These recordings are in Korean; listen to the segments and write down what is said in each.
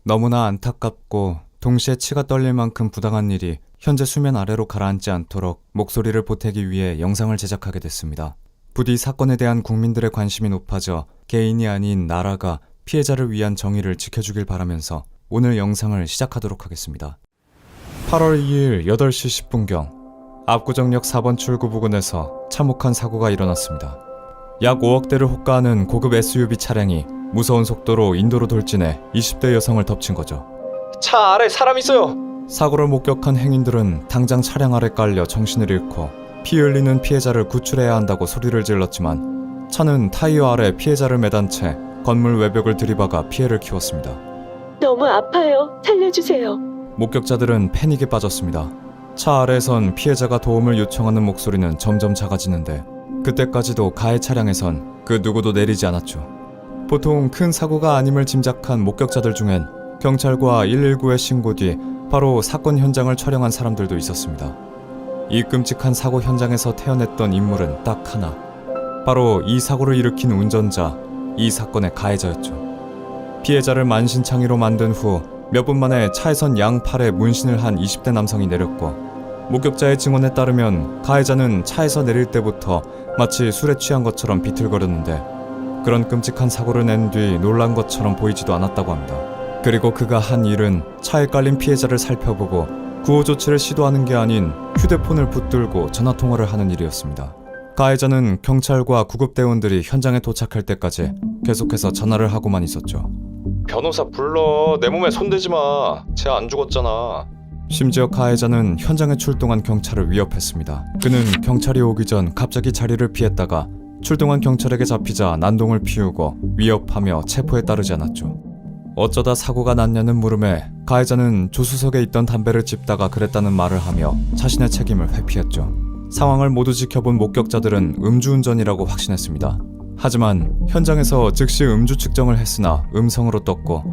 너무나 안타깝고 동시에 치가 떨릴 만큼 부당한 일이 현재 수면 아래로 가라앉지 않도록 목소리를 보태기 위해 영상을 제작하게 됐습니다. 부디 사건에 대한 국민들의 관심이 높아져 개인이 아닌 나라가 피해자를 위한 정의를 지켜주길 바라면서 오늘 영상을 시작하도록 하겠습니다. 8월 2일 8시 10분경 압구정역 4번 출구 부근에서 참혹한 사고가 일어났습니다. 약 5억대를 호가하는 고급 SUV 차량이 무서운 속도로 인도로 돌진해 20대 여성을 덮친 거죠. 차 아래 사람 있어요! 사고를 목격한 행인들은 당장 차량 아래 깔려 정신을 잃고 피 흘리는 피해자를 구출해야 한다고 소리를 질렀지만 차는 타이어 아래 피해자를 매단 채 건물 외벽을 들이박아 피해를 키웠습니다. 너무 아파요. 살려주세요. 목격자들은 패닉에 빠졌습니다. 차 아래에선 피해자가 도움을 요청하는 목소리는 점점 작아지는데 그때까지도 가해 차량에선 그 누구도 내리지 않았죠. 보통 큰 사고가 아님을 짐작한 목격자들 중엔 경찰과 119에 신고 뒤 바로 사건 현장을 촬영한 사람들도 있었습니다. 이 끔찍한 사고 현장에서 태어났던 인물은 딱 하나, 바로 이 사고를 일으킨 운전자, 이 사건의 가해자였죠. 피해자를 만신창이로 만든 후 몇 분 만에 차에선 양팔에 문신을 한 20대 남성이 내렸고, 목격자의 증언에 따르면 가해자는 차에서 내릴 때부터 마치 술에 취한 것처럼 비틀거렸는데 그런 끔찍한 사고를 낸 뒤 놀란 것처럼 보이지도 않았다고 합니다. 그리고 그가 한 일은 차에 깔린 피해자를 살펴보고 구호 조치를 시도하는 게 아닌 휴대폰을 붙들고 전화통화를 하는 일이었습니다. 가해자는 경찰과 구급대원들이 현장에 도착할 때까지 계속해서 전화를 하고만 있었죠. 변호사 불러. 내 몸에 손대지 마. 쟤 안 죽었잖아. 심지어 가해자는 현장에 출동한 경찰을 위협했습니다. 그는 경찰이 오기 전 갑자기 자리를 피했다가 출동한 경찰에게 잡히자 난동을 피우고 위협하며 체포에 따르지 않았죠. 어쩌다 사고가 났냐는 물음에 가해자는 조수석에 있던 담배를 찝다가 그랬다는 말을 하며 자신의 책임을 회피했죠. 상황을 모두 지켜본 목격자들은 음주운전이라고 확신했습니다. 하지만 현장에서 즉시 음주 측정을 했으나 음성으로 떴고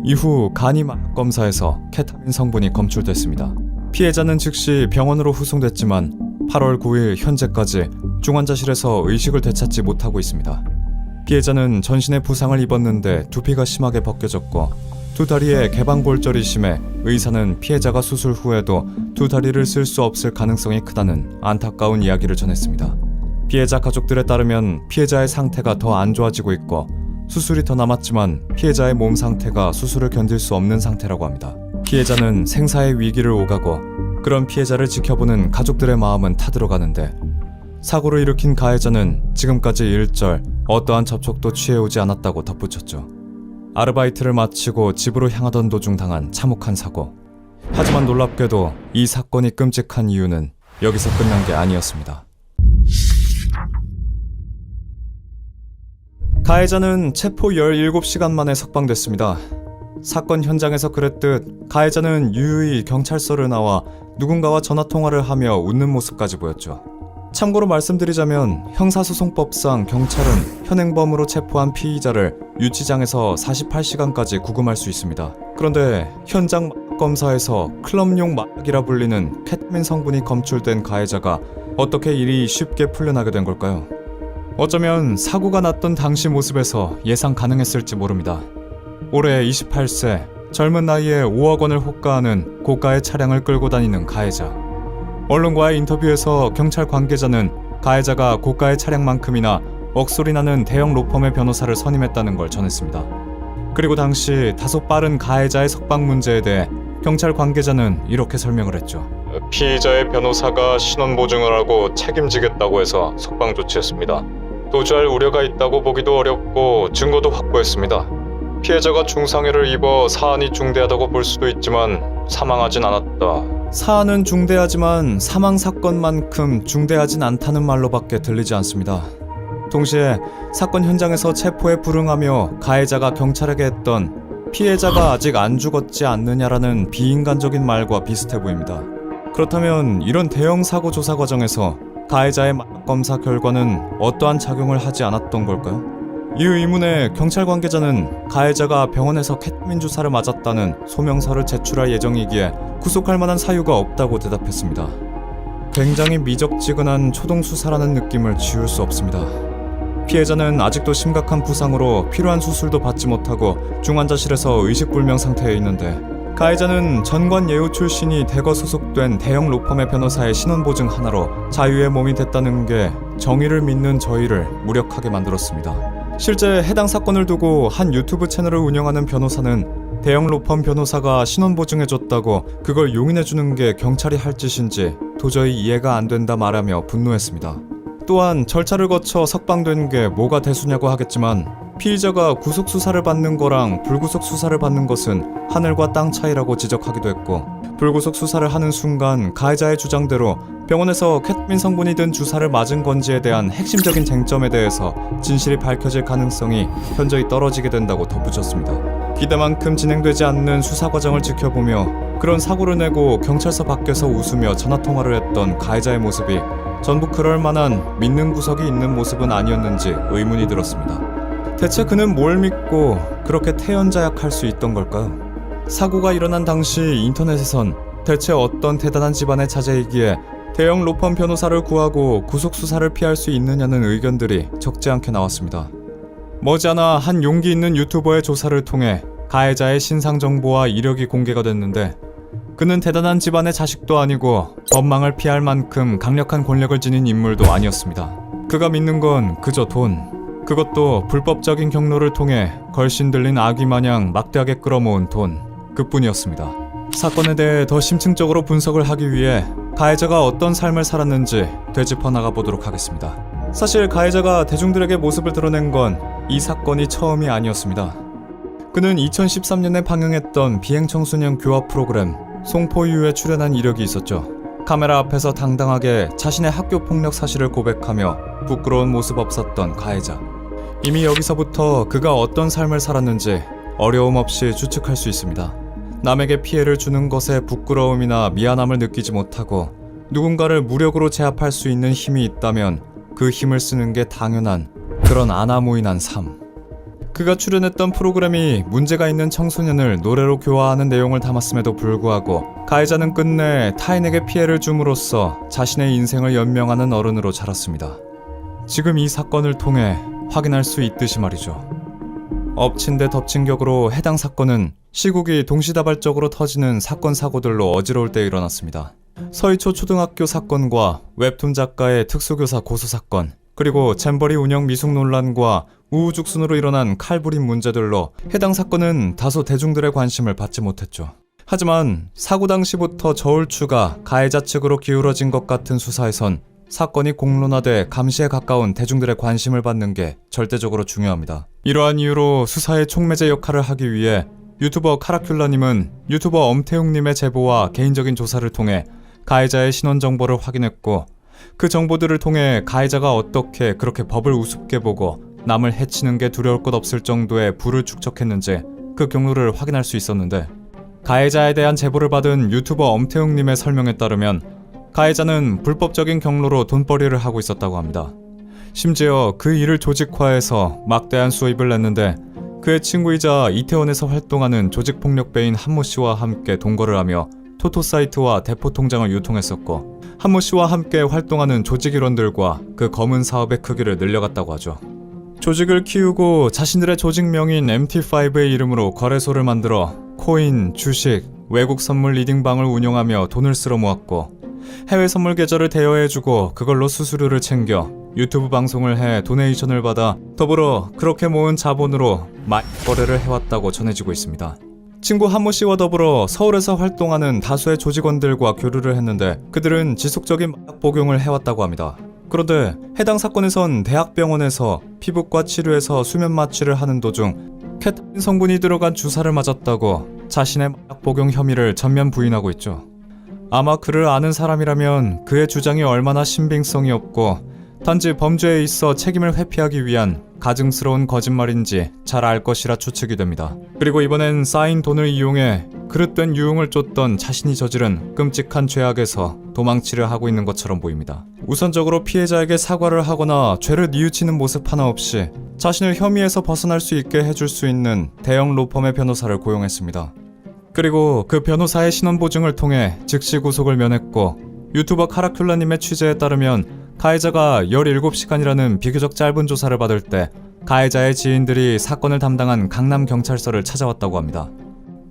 이후 간이 마약 검사에서 케타민 성분이 검출됐습니다. 피해자는 즉시 병원으로 후송됐지만 8월 9일 현재까지 중환자실에서 의식을 되찾지 못하고 있습니다. 피해자는 전신에 부상을 입었는데 두피가 심하게 벗겨졌고 두 다리에 개방골절이 심해 의사는 피해자가 수술 후에도 두 다리를 쓸 수 없을 가능성이 크다는 안타까운 이야기를 전했습니다. 피해자 가족들에 따르면 피해자의 상태가 더 안 좋아지고 있고 수술이 더 남았지만 피해자의 몸 상태가 수술을 견딜 수 없는 상태라고 합니다. 피해자는 생사의 위기를 오가고 그런 피해자를 지켜보는 가족들의 마음은 타들어가는데 사고를 일으킨 가해자는 지금까지 일절 어떠한 접촉도 취해오지 않았다고 덧붙였죠. 아르바이트를 마치고 집으로 향하던 도중 당한 참혹한 사고. 하지만 놀랍게도 이 사건이 끔찍한 이유는 여기서 끝난 게 아니었습니다. 가해자는 체포 17시간 만에 석방됐습니다. 사건 현장에서 그랬듯 가해자는 유유히 경찰서를 나와 누군가와 전화통화를 하며 웃는 모습까지 보였죠. 참고로 말씀드리자면 형사소송법상 경찰은 현행범으로 체포한 피의자를 유치장에서 48시간까지 구금할 수 있습니다. 그런데 현장 검사에서 클럽용 마약이라 불리는 케타민 성분이 검출된 가해자가 어떻게 일이 쉽게 풀려나게 된 걸까요? 어쩌면 사고가 났던 당시 모습에서 예상 가능했을지 모릅니다. 올해 28세, 젊은 나이에 5억 원을 호가하는 고가의 차량을 끌고 다니는 가해자. 언론과의 인터뷰에서 경찰 관계자는 가해자가 고가의 차량만큼이나 억소리 나는 대형 로펌의 변호사를 선임했다는 걸 전했습니다. 그리고 당시 다소 빠른 가해자의 석방 문제에 대해 경찰 관계자는 이렇게 설명을 했죠. 피의자의 변호사가 신원 보증을 하고 책임지겠다고 해서 석방 조치했습니다. 도주할 우려가 있다고 보기도 어렵고 증거도 확보했습니다. 피해자가 중상해를 입어 사안이 중대하다고 볼 수도 있지만 사망하진 않았다. 사안은 중대하지만 사망 사건만큼 중대하진 않다는 말로밖에 들리지 않습니다. 동시에 사건 현장에서 체포에 불응하며 가해자가 경찰에게 했던 피해자가 아직 안 죽었지 않느냐라는 비인간적인 말과 비슷해 보입니다. 그렇다면 이런 대형 사고 조사 과정에서 가해자의 마약 검사 결과는 어떠한 작용을 하지 않았던 걸까요? 이 의문에 경찰 관계자는 가해자가 병원에서 케타민 주사를 맞았다는 소명서를 제출할 예정이기에 구속할 만한 사유가 없다고 대답했습니다. 굉장히 미적지근한 초동수사라는 느낌을 지울 수 없습니다. 피해자는 아직도 심각한 부상으로 필요한 수술도 받지 못하고 중환자실에서 의식불명 상태에 있는데, 가해자는 전관 예우 출신이 대거 소속된 대형 로펌의 변호사의 신원보증 하나로 자유의 몸이 됐다는 게 정의를 믿는 저희를 무력하게 만들었습니다. 실제 해당 사건을 두고 한 유튜브 채널을 운영하는 변호사는 대형 로펌 변호사가 신원보증해줬다고 그걸 용인해주는 게 경찰이 할 짓인지 도저히 이해가 안 된다 말하며 분노했습니다. 또한 절차를 거쳐 석방된 게 뭐가 대수냐고 하겠지만, 피의자가 구속 수사를 받는 거랑 불구속 수사를 받는 것은 하늘과 땅 차이라고 지적하기도 했고, 불구속 수사를 하는 순간 가해자의 주장대로 병원에서 케타민 성분이 든 주사를 맞은 건지에 대한 핵심적인 쟁점에 대해서 진실이 밝혀질 가능성이 현저히 떨어지게 된다고 덧붙였습니다. 기대만큼 진행되지 않는 수사 과정을 지켜보며 그런 사고를 내고 경찰서 밖에서 웃으며 전화통화를 했던 가해자의 모습이 전부 그럴 만한 믿는 구석이 있는 모습은 아니었는지 의문이 들었습니다. 대체 그는 뭘 믿고 그렇게 태연자약할 수 있던 걸까요? 사고가 일어난 당시 인터넷에선 대체 어떤 대단한 집안의 자제이기에 대형 로펌 변호사를 구하고 구속수사를 피할 수 있느냐는 의견들이 적지 않게 나왔습니다. 머지않아 한 용기 있는 유튜버의 조사를 통해 가해자의 신상 정보와 이력이 공개가 됐는데, 그는 대단한 집안의 자식도 아니고 법망을 피할 만큼 강력한 권력을 지닌 인물도 아니었습니다. 그가 믿는 건 그저 돈, 그것도 불법적인 경로를 통해 걸신 들린 아기 마냥 막대하게 끌어모은 돈, 그뿐이었습니다. 사건에 대해 더 심층적으로 분석을 하기 위해 가해자가 어떤 삶을 살았는지 되짚어 나가 보도록 하겠습니다. 사실 가해자가 대중들에게 모습을 드러낸 건 이 사건이 처음이 아니었습니다. 그는 2013년에 방영했던 비행청소년 교화 프로그램 송포유에 출연한 이력이 있었죠. 카메라 앞에서 당당하게 자신의 학교 폭력 사실을 고백하며 부끄러운 모습 없었던 가해자. 이미 여기서부터 그가 어떤 삶을 살았는지 어려움 없이 추측할 수 있습니다. 남에게 피해를 주는 것에 부끄러움이나 미안함을 느끼지 못하고 누군가를 무력으로 제압할 수 있는 힘이 있다면 그 힘을 쓰는 게 당연한 그런 아나무인한 삶. 그가 출연했던 프로그램이 문제가 있는 청소년을 노래로 교화하는 내용을 담았음에도 불구하고 가해자는 끝내 타인에게 피해를 줌으로써 자신의 인생을 연명하는 어른으로 자랐습니다. 지금 이 사건을 통해 확인할 수 있듯이 말이죠. 엎친 데 덮친 격으로 해당 사건은 시국이 동시다발적으로 터지는 사건 사고들로 어지러울 때 일어났습니다. 서희초 초등학교 사건과 웹툰 작가의 특수교사 고소 사건, 그리고 잼버리 운영 미숙 논란과 우후죽순으로 일어난 칼부림 문제들로 해당 사건은 다소 대중들의 관심을 받지 못했죠. 하지만 사고 당시부터 저울추가 가해자 측으로 기울어진 것 같은 수사에선 사건이 공론화돼 감시에 가까운 대중들의 관심을 받는 게 절대적으로 중요합니다. 이러한 이유로 수사의 촉매제 역할을 하기 위해 유튜버 카라큘라님은 유튜버 엄태웅님의 제보와 개인적인 조사를 통해 가해자의 신원 정보를 확인했고, 그 정보들을 통해 가해자가 어떻게 그렇게 법을 우습게 보고 남을 해치는 게 두려울 것 없을 정도의 부를 축적했는지 그 경로를 확인할 수 있었는데, 가해자에 대한 제보를 받은 유튜버 엄태웅님의 설명에 따르면 가해자는 불법적인 경로로 돈벌이를 하고 있었다고 합니다. 심지어 그 일을 조직화해서 막대한 수입을 냈는데, 그의 친구이자 이태원에서 활동하는 조직폭력배인 한모씨와 함께 동거를 하며 토토 사이트와 대포 통장을 유통했었고, 한모씨와 함께 활동하는 조직 일원들과 그 검은 사업의 크기를 늘려갔다고 하죠. 조직을 키우고 자신들의 조직명인 MT5의 이름으로 거래소를 만들어 코인, 주식, 외국 선물 리딩방을 운영하며 돈을 쓸어 모았고, 해외 선물 계좌를 대여해주고 그걸로 수수료를 챙겨 유튜브 방송을 해 도네이션을 받아 더불어 그렇게 모은 자본으로 거래를 해왔다고 전해지고 있습니다. 친구 한모씨와 더불어 서울에서 활동하는 다수의 조직원들과 교류를 했는데, 그들은 지속적인 마약 복용을 해왔다고 합니다. 그런데 해당 사건에선 대학병원에서 피부과 치료에서 수면 마취를 하는 도중 케타민 성분이 들어간 주사를 맞았다고 자신의 마약 복용 혐의를 전면 부인하고 있죠. 아마 그를 아는 사람이라면 그의 주장이 얼마나 신빙성이 없고 단지 범죄에 있어 책임을 회피하기 위한 가증스러운 거짓말인지 잘 알 것이라 추측이 됩니다. 그리고 이번엔 쌓인 돈을 이용해 그릇된 유흥을 쫓던 자신이 저지른 끔찍한 죄악에서 도망치려 하고 있는 것처럼 보입니다. 우선적으로 피해자에게 사과를 하거나 죄를 뉘우치는 모습 하나 없이 자신을 혐의에서 벗어날 수 있게 해줄 수 있는 대형 로펌의 변호사를 고용했습니다. 그리고 그 변호사의 신원 보증을 통해 즉시 구속을 면했고, 유튜버 카라큘라님의 취재에 따르면 가해자가 17시간이라는 비교적 짧은 조사를 받을 때 가해자의 지인들이 사건을 담당한 강남경찰서를 찾아왔다고 합니다.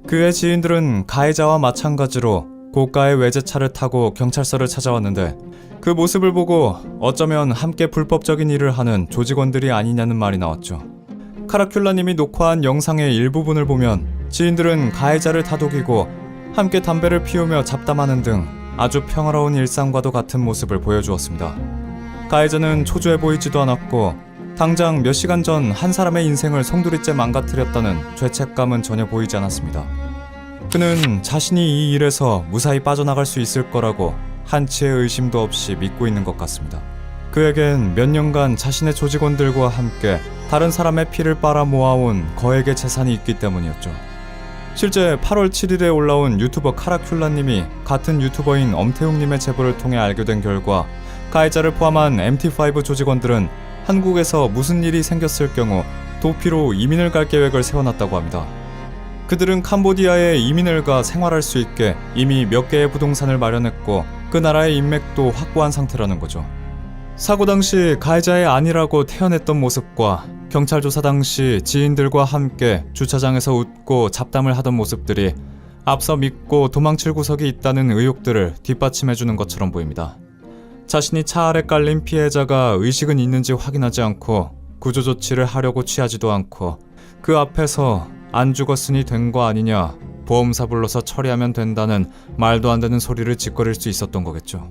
그의 지인들은 가해자와 마찬가지로 고가의 외제차를 타고 경찰서를 찾아왔는데 그 모습을 보고 어쩌면 함께 불법적인 일을 하는 조직원들이 아니냐는 말이 나왔죠. 카라큘라님이 녹화한 영상의 일부분을 보면 지인들은 가해자를 다독이고 함께 담배를 피우며 잡담하는 등 아주 평화로운 일상과도 같은 모습을 보여주었습니다. 가해자는 초조해 보이지도 않았고 당장 몇 시간 전 한 사람의 인생을 송두리째 망가뜨렸다는 죄책감은 전혀 보이지 않았습니다. 그는 자신이 이 일에서 무사히 빠져나갈 수 있을 거라고 한치의 의심도 없이 믿고 있는 것 같습니다. 그에겐 몇 년간 자신의 조직원들과 함께 다른 사람의 피를 빨아 모아온 거액의 재산이 있기 때문이었죠. 실제 8월 7일에 올라온 유튜버 카라큘라님이 같은 유튜버인 엄태웅님의 제보를 통해 알게 된 결과 가해자를 포함한 MT5 조직원들은 한국에서 무슨 일이 생겼을 경우 도피로 이민을 갈 계획을 세워놨다고 합니다. 그들은 캄보디아에 이민을 가 생활할 수 있게 이미 몇 개의 부동산을 마련했고 그 나라의 인맥도 확보한 상태라는 거죠. 사고 당시 가해자의 아니라고 태연했던 모습과 경찰 조사 당시 지인들과 함께 주차장에서 웃고 잡담을 하던 모습들이 앞서 믿고 도망칠 구석이 있다는 의혹들을 뒷받침해주는 것처럼 보입니다. 자신이 차 아래 깔린 피해자가 의식은 있는지 확인하지 않고 구조조치를 하려고 취하지도 않고 그 앞에서 안 죽었으니 된 거 아니냐, 보험사 불러서 처리하면 된다는 말도 안 되는 소리를 짓거릴 수 있었던 거겠죠.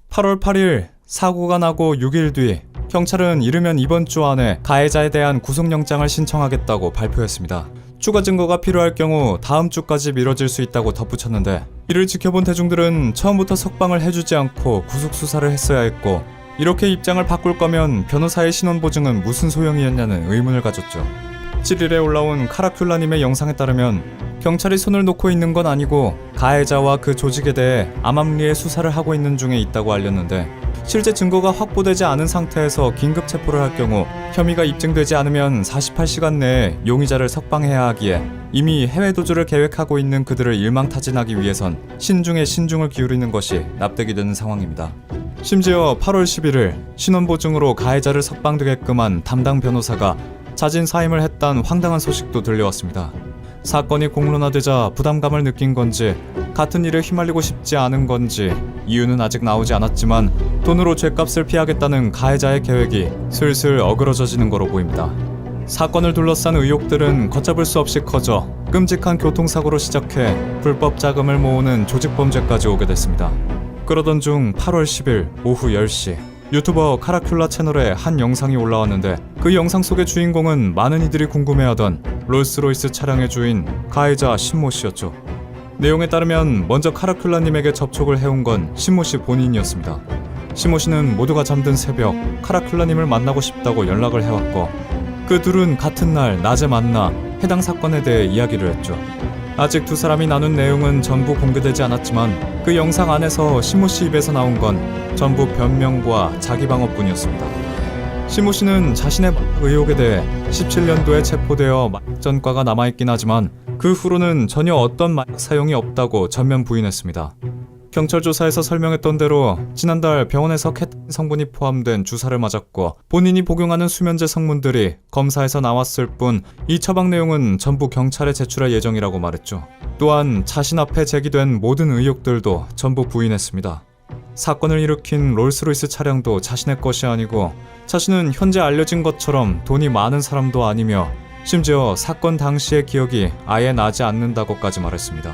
8월 8일 사고가 나고 6일 뒤 경찰은 이르면 이번 주 안에 가해자에 대한 구속영장을 신청하겠다고 발표했습니다. 추가 증거가 필요할 경우 다음 주까지 미뤄질 수 있다고 덧붙였는데 이를 지켜본 대중들은 처음부터 석방을 해주지 않고 구속수사를 했어야 했고 이렇게 입장을 바꿀 거면 변호사의 신원보증은 무슨 소용이었냐는 의문을 가졌죠. 7일에 올라온 카라큘라님의 영상에 따르면 경찰이 손을 놓고 있는 건 아니고 가해자와 그 조직에 대해 암암리에 수사를 하고 있는 중에 있다고 알렸는데 실제 증거가 확보되지 않은 상태에서 긴급 체포를 할 경우 혐의가 입증되지 않으면 48시간 내에 용의자를 석방해야 하기에 이미 해외 도주를 계획하고 있는 그들을 일망타진하기 위해선 신중에 신중을 기울이는 것이 납득이 되는 상황입니다. 심지어 8월 11일 신원보증으로 가해자를 석방되게끔 한 담당 변호사가 자진 사임을 했다는 황당한 소식도 들려왔습니다. 사건이 공론화되자 부담감을 느낀 건지 같은 일에 휘말리고 싶지 않은 건지 이유는 아직 나오지 않았지만 돈으로 죗값을 피하겠다는 가해자의 계획이 슬슬 어그러져지는 거로 보입니다. 사건을 둘러싼 의혹들은 걷잡을 수 없이 커져 끔찍한 교통사고로 시작해 불법 자금을 모으는 조직범죄까지 오게 됐습니다. 그러던 중 8월 10일 오후 10시 유튜버 카라큘라 채널에 한 영상이 올라왔는데 그 영상 속의 주인공은 많은 이들이 궁금해하던 롤스로이스 차량의 주인 가해자 신모 씨였죠. 내용에 따르면 먼저 카라큘라님에게 접촉을 해온 건 신모 씨 본인이었습니다. 신모 씨는 모두가 잠든 새벽 카라큘라님을 만나고 싶다고 연락을 해왔고 그 둘은 같은 날 낮에 만나 해당 사건에 대해 이야기를 했죠. 아직 두 사람이 나눈 내용은 전부 공개되지 않았지만 그 영상 안에서 신모 씨 입에서 나온 건 전부 변명과 자기 방어뿐이었습니다. 신모 씨는 자신의 의혹에 대해 17년도에 체포되어 마약 전과가 남아있긴 하지만 그 후로는 전혀 어떤 마약 사용이 없다고 전면 부인했습니다. 경찰 조사에서 설명했던 대로 지난달 병원에서 케타민 성분이 포함된 주사를 맞았고 본인이 복용하는 수면제 성분들이 검사에서 나왔을 뿐 이 처방 내용은 전부 경찰에 제출할 예정이라고 말했죠. 또한 자신 앞에 제기된 모든 의혹들도 전부 부인했습니다. 사건을 일으킨 롤스로이스 차량도 자신의 것이 아니고 자신은 현재 알려진 것처럼 돈이 많은 사람도 아니며 심지어 사건 당시의 기억이 아예 나지 않는다고까지 말했습니다.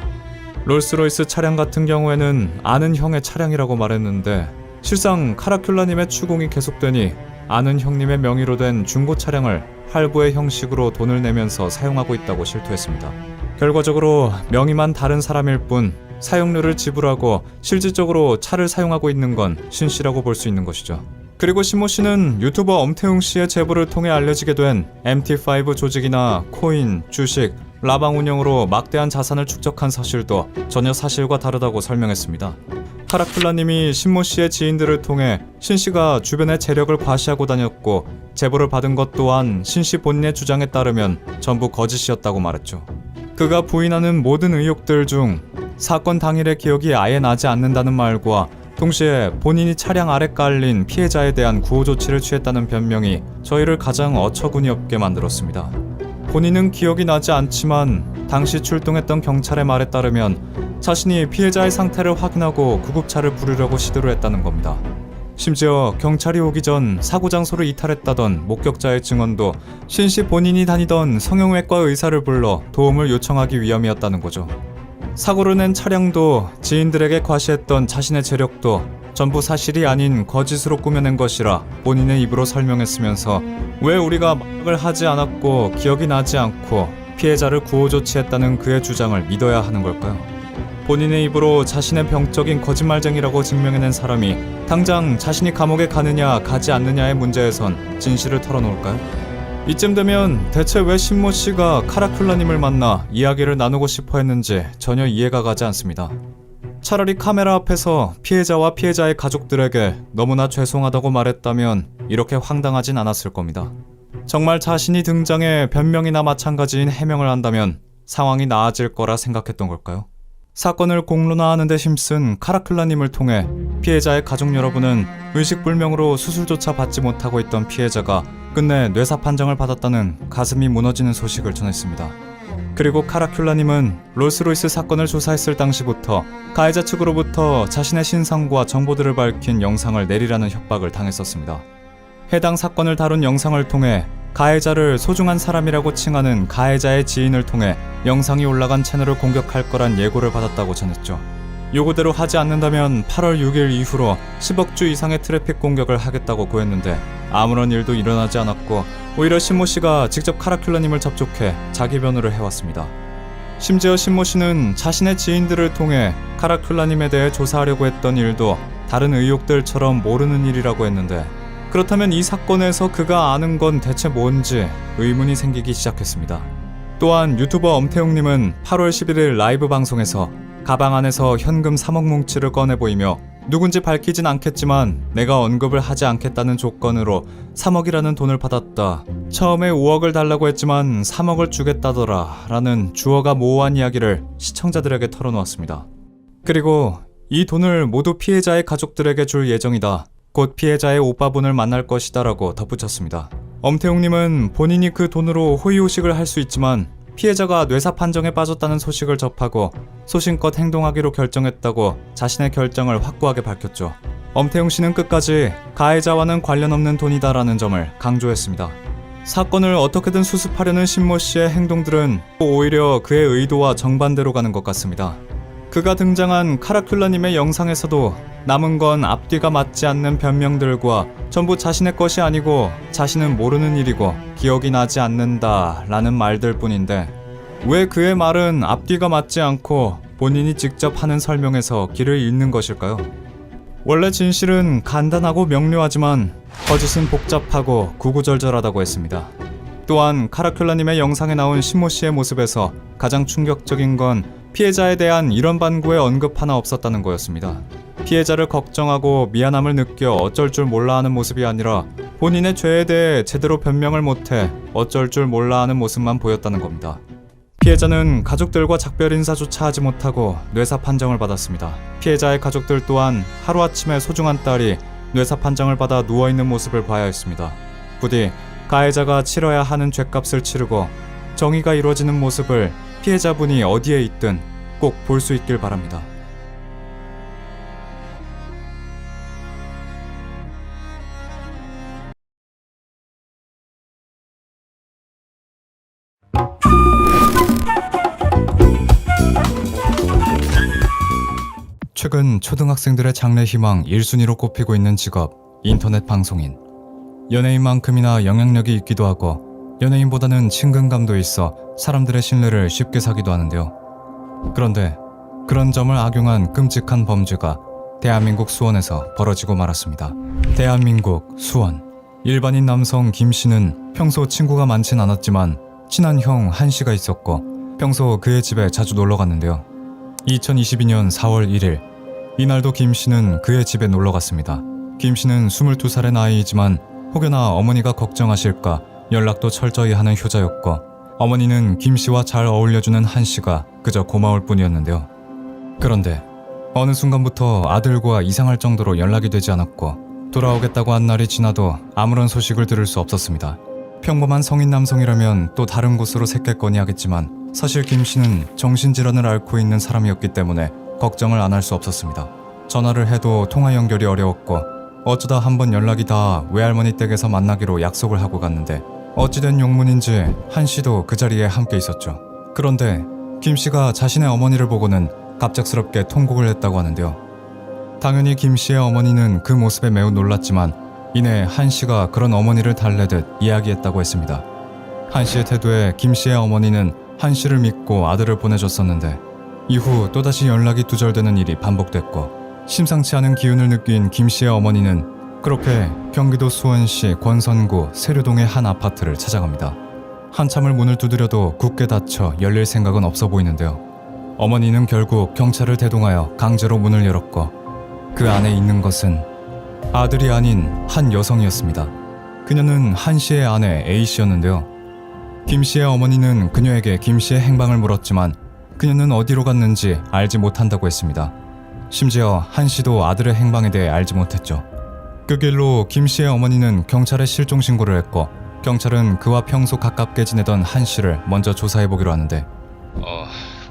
롤스로이스 차량 같은 경우에는 아는 형의 차량이라고 말했는데 실상 카라큘라님의 추궁이 계속되니 아는 형님의 명의로 된 중고 차량을 할부의 형식으로 돈을 내면서 사용하고 있다고 실토했습니다. 결과적으로 명의만 다른 사람일 뿐 사용료를 지불하고 실질적으로 차를 사용하고 있는 건 신 씨라고 볼 수 있는 것이죠. 그리고 신모 씨는 유튜버 엄태웅 씨의 제보를 통해 알려지게 된 MT5 조직이나 코인, 주식, 라방 운영으로 막대한 자산을 축적한 사실도 전혀 사실과 다르다고 설명했습니다. 카라큘라님이 신모 씨의 지인들을 통해 신 씨가 주변에 재력을 과시하고 다녔고 제보를 받은 것 또한 신 씨 본인의 주장에 따르면 전부 거짓이었다고 말했죠. 그가 부인하는 모든 의혹들 중 사건 당일의 기억이 아예 나지 않는다는 말과 동시에 본인이 차량 아래 깔린 피해자에 대한 구호 조치를 취했다는 변명이 저희를 가장 어처구니 없게 만들었습니다. 본인은 기억이 나지 않지만 당시 출동했던 경찰의 말에 따르면 자신이 피해자의 상태를 확인하고 구급차를 부르려고 시도를 했다는 겁니다. 심지어 경찰이 오기 전 사고 장소를 이탈했다던 목격자의 증언도 신씨 본인이 다니던 성형외과 의사를 불러 도움을 요청하기 위함이었다는 거죠. 사고를 낸 차량도 지인들에게 과시했던 자신의 재력도 전부 사실이 아닌 거짓으로 꾸며낸 것이라 본인의 입으로 설명했으면서 왜 우리가 막을 하지 않았고 기억이 나지 않고 피해자를 구호 조치했다는 그의 주장을 믿어야 하는 걸까요? 본인의 입으로 자신의 병적인 거짓말쟁이라고 증명해낸 사람이 당장 자신이 감옥에 가느냐 가지 않느냐의 문제에선 진실을 털어놓을까요? 이쯤 되면 대체 왜 신모 씨가 카라큘라님을 만나 이야기를 나누고 싶어 했는지 전혀 이해가 가지 않습니다. 차라리 카메라 앞에서 피해자와 피해자의 가족들에게 너무나 죄송하다고 말했다면 이렇게 황당하진 않았을 겁니다. 정말 자신이 등장해 변명이나 마찬가지인 해명을 한다면 상황이 나아질 거라 생각했던 걸까요? 사건을 공론화하는 데 힘쓴 카라큘라님을 통해 피해자의 가족 여러분은 의식불명으로 수술조차 받지 못하고 있던 피해자가 끝내 뇌사 판정을 받았다는 가슴이 무너지는 소식을 전했습니다. 그리고 카라큘라님은 롤스로이스 사건을 조사했을 당시부터 가해자 측으로부터 자신의 신상과 정보들을 밝힌 영상을 내리라는 협박을 당했었습니다. 해당 사건을 다룬 영상을 통해 가해자를 소중한 사람이라고 칭하는 가해자의 지인을 통해 영상이 올라간 채널을 공격할 거란 예고를 받았다고 전했죠. 요구대로 하지 않는다면 8월 6일 이후로 10억 주 이상의 트래픽 공격을 하겠다고 고했는데 아무런 일도 일어나지 않았고 오히려 신모 씨가 직접 카라큘라님을 접촉해 자기 변호를 해왔습니다. 심지어 신모 씨는 자신의 지인들을 통해 카라큘라님에 대해 조사하려고 했던 일도 다른 의혹들처럼 모르는 일이라고 했는데 그렇다면 이 사건에서 그가 아는 건 대체 뭔지 의문이 생기기 시작했습니다. 또한 유튜버 엄태웅님은 8월 11일 라이브 방송에서 가방 안에서 현금 3억 뭉치를 꺼내 보이며 누군지 밝히진 않겠지만 내가 언급을 하지 않겠다는 조건으로 3억이라는 돈을 받았다. 처음에 5억을 달라고 했지만 3억을 주겠다더라 라는 주어가 모호한 이야기를 시청자들에게 털어놓았습니다. 그리고 이 돈을 모두 피해자의 가족들에게 줄 예정이다. 곧 피해자의 오빠분을 만날 것이다 라고 덧붙였습니다. 엄태웅님은 본인이 그 돈으로 호의호식을 할 수 있지만 피해자가 뇌사 판정에 빠졌다는 소식을 접하고 소신껏 행동하기로 결정했다고 자신의 결정을 확고하게 밝혔죠. 엄태웅 씨는 끝까지 가해자와는 관련 없는 돈이다라는 점을 강조했습니다. 사건을 어떻게든 수습하려는 신모 씨의 행동들은 오히려 그의 의도와 정반대로 가는 것 같습니다. 그가 등장한 카라큘라님의 영상에서도 남은 건 앞뒤가 맞지 않는 변명들과 전부 자신의 것이 아니고 자신은 모르는 일이고 기억이 나지 않는다 라는 말들 뿐인데 왜 그의 말은 앞뒤가 맞지 않고 본인이 직접 하는 설명에서 길을 잃는 것일까요? 원래 진실은 간단하고 명료하지만 거짓은 복잡하고 구구절절하다고 했습니다. 또한 카라큘라님의 영상에 나온 신모 씨의 모습에서 가장 충격적인 건 피해자에 대한 이런 반구의 언급 하나 없었다는 거였습니다. 피해자를 걱정하고 미안함을 느껴 어쩔 줄 몰라 하는 모습이 아니라 본인의 죄에 대해 제대로 변명을 못해 어쩔 줄 몰라 하는 모습만 보였다는 겁니다. 피해자는 가족들과 작별 인사조차 하지 못하고 뇌사 판정을 받았습니다. 피해자의 가족들 또한 하루아침에 소중한 딸이 뇌사 판정을 받아 누워있는 모습을 봐야 했습니다. 부디 가해자가 치러야 하는 죗값을 치르고 정의가 이루어지는 모습을 피해자분이 어디에 있든 꼭 볼 수 있길 바랍니다. 최근 초등학생들의 장래 희망 1순위로 꼽히고 있는 직업, 인터넷 방송인. 연예인만큼이나 영향력이 있기도 하고 연예인보다는 친근감도 있어 사람들의 신뢰를 쉽게 사기도 하는데요. 그런데 그런 점을 악용한 끔찍한 범죄가 대한민국 수원에서 벌어지고 말았습니다. 대한민국 수원. 일반인 남성 김 씨는 평소 친구가 많진 않았지만 친한 형 한 씨가 있었고 평소 그의 집에 자주 놀러 갔는데요. 2022년 4월 1일 이날도 김 씨는 그의 집에 놀러 갔습니다. 김 씨는 22살의 나이이지만 혹여나 어머니가 걱정하실까 연락도 철저히 하는 효자였고 어머니는 김 씨와 잘 어울려주는 한 씨가 그저 고마울 뿐이었는데요. 그런데 어느 순간부터 아들과 이상할 정도로 연락이 되지 않았고 돌아오겠다고 한 날이 지나도 아무런 소식을 들을 수 없었습니다. 평범한 성인 남성이라면 또 다른 곳으로 새겠거니 하겠지만 사실 김 씨는 정신질환을 앓고 있는 사람이었기 때문에 걱정을 안 할 수 없었습니다. 전화를 해도 통화 연결이 어려웠고 어쩌다 한번 연락이 닿아 외할머니 댁에서 만나기로 약속을 하고 갔는데 어찌된 용문인지 한 씨도 그 자리에 함께 있었죠. 그런데 김 씨가 자신의 어머니를 보고는 갑작스럽게 통곡을 했다고 하는데요. 당연히 김 씨의 어머니는 그 모습에 매우 놀랐지만 이내 한 씨가 그런 어머니를 달래듯 이야기했다고 했습니다. 한 씨의 태도에 김 씨의 어머니는 한 씨를 믿고 아들을 보내줬었는데 이후 또다시 연락이 두절되는 일이 반복됐고 심상치 않은 기운을 느낀 김 씨의 어머니는 그렇게 경기도 수원시 권선구 세류동의 한 아파트를 찾아갑니다. 한참을 문을 두드려도 굳게 닫혀 열릴 생각은 없어 보이는데요. 어머니는 결국 경찰을 대동하여 강제로 문을 열었고 그 안에 있는 것은 아들이 아닌 한 여성이었습니다. 그녀는 한 씨의 아내 A 씨였는데요. 김 씨의 어머니는 그녀에게 김 씨의 행방을 물었지만 그녀는 어디로 갔는지 알지 못한다고 했습니다. 심지어 한 씨도 아들의 행방에 대해 알지 못했죠. 그 길로 김 씨의 어머니는 경찰에 실종 신고를 했고 경찰은 그와 평소 가깝게 지내던 한 씨를 먼저 조사해보기로 하는데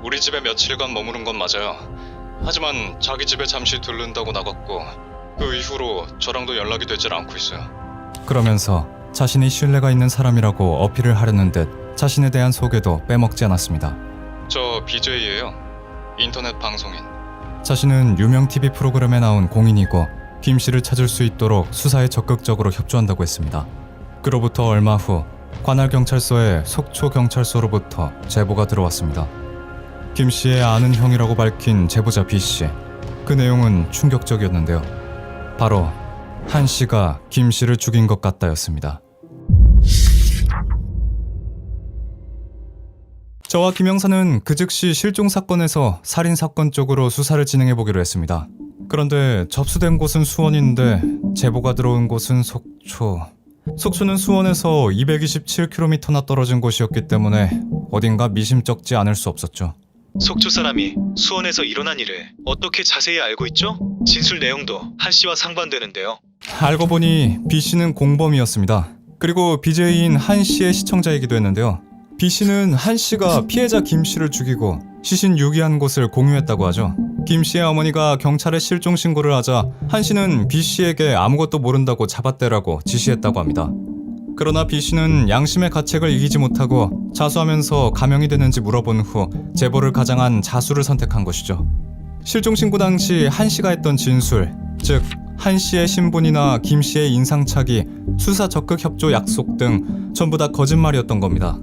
우리 집에 며칠간 머무른 건 맞아요. 하지만 자기 집에 잠시 들른다고 나갔고 그 이후로 저랑도 연락이 되질 않고 있어요. 그러면서 자신이 신뢰가 있는 사람이라고 어필을 하려는 듯 자신에 대한 소개도 빼먹지 않았습니다. 저 BJ예요. 인터넷 방송인. 자신은 유명 TV 프로그램에 나온 공인이고 김 씨를 찾을 수 있도록 수사에 적극적으로 협조한다고 했습니다. 그로부터 얼마 후 관할 경찰서에 속초 경찰서로부터 제보가 들어왔습니다. 김 씨의 아는 형이라고 밝힌 제보자 B 씨. 그 내용은 충격적이었는데요. 바로 한 씨가 김 씨를 죽인 것 같다였습니다. 저와 김영사는 그 즉시 실종 사건에서 살인 사건 쪽으로 수사를 진행해 보기로 했습니다. 그런데 접수된 곳은 수원인데 제보가 들어온 곳은 속초. 속초는 수원에서 227km나 떨어진 곳이었기 때문에 어딘가 미심쩍지 않을 수 없었죠. 속초 사람이 수원에서 일어난 일을 어떻게 자세히 알고 있죠? 진술 내용도 한 씨와 상반되는데요. 알고 보니 B 씨는 공범이었습니다. 그리고 BJ인 한 씨의 시청자이기도 했는데요. B 씨는 한 씨가 피해자 김 씨를 죽이고 시신 유기한 곳을 공유했다고 하죠. 김 씨의 어머니가 경찰에 실종 신고를 하자 한 씨는 B 씨에게 아무것도 모른다고 잡아떼라고 지시했다고 합니다. 그러나 B 씨는 양심의 가책을 이기지 못하고 자수하면서 감형이 되는지 물어본 후 제보를 가장한 자수를 선택한 것이죠. 실종 신고 당시 한 씨가 했던 진술, 즉 한 씨의 신분이나 김 씨의 인상착의, 수사 적극 협조 약속 등 전부 다 거짓말이었던 겁니다.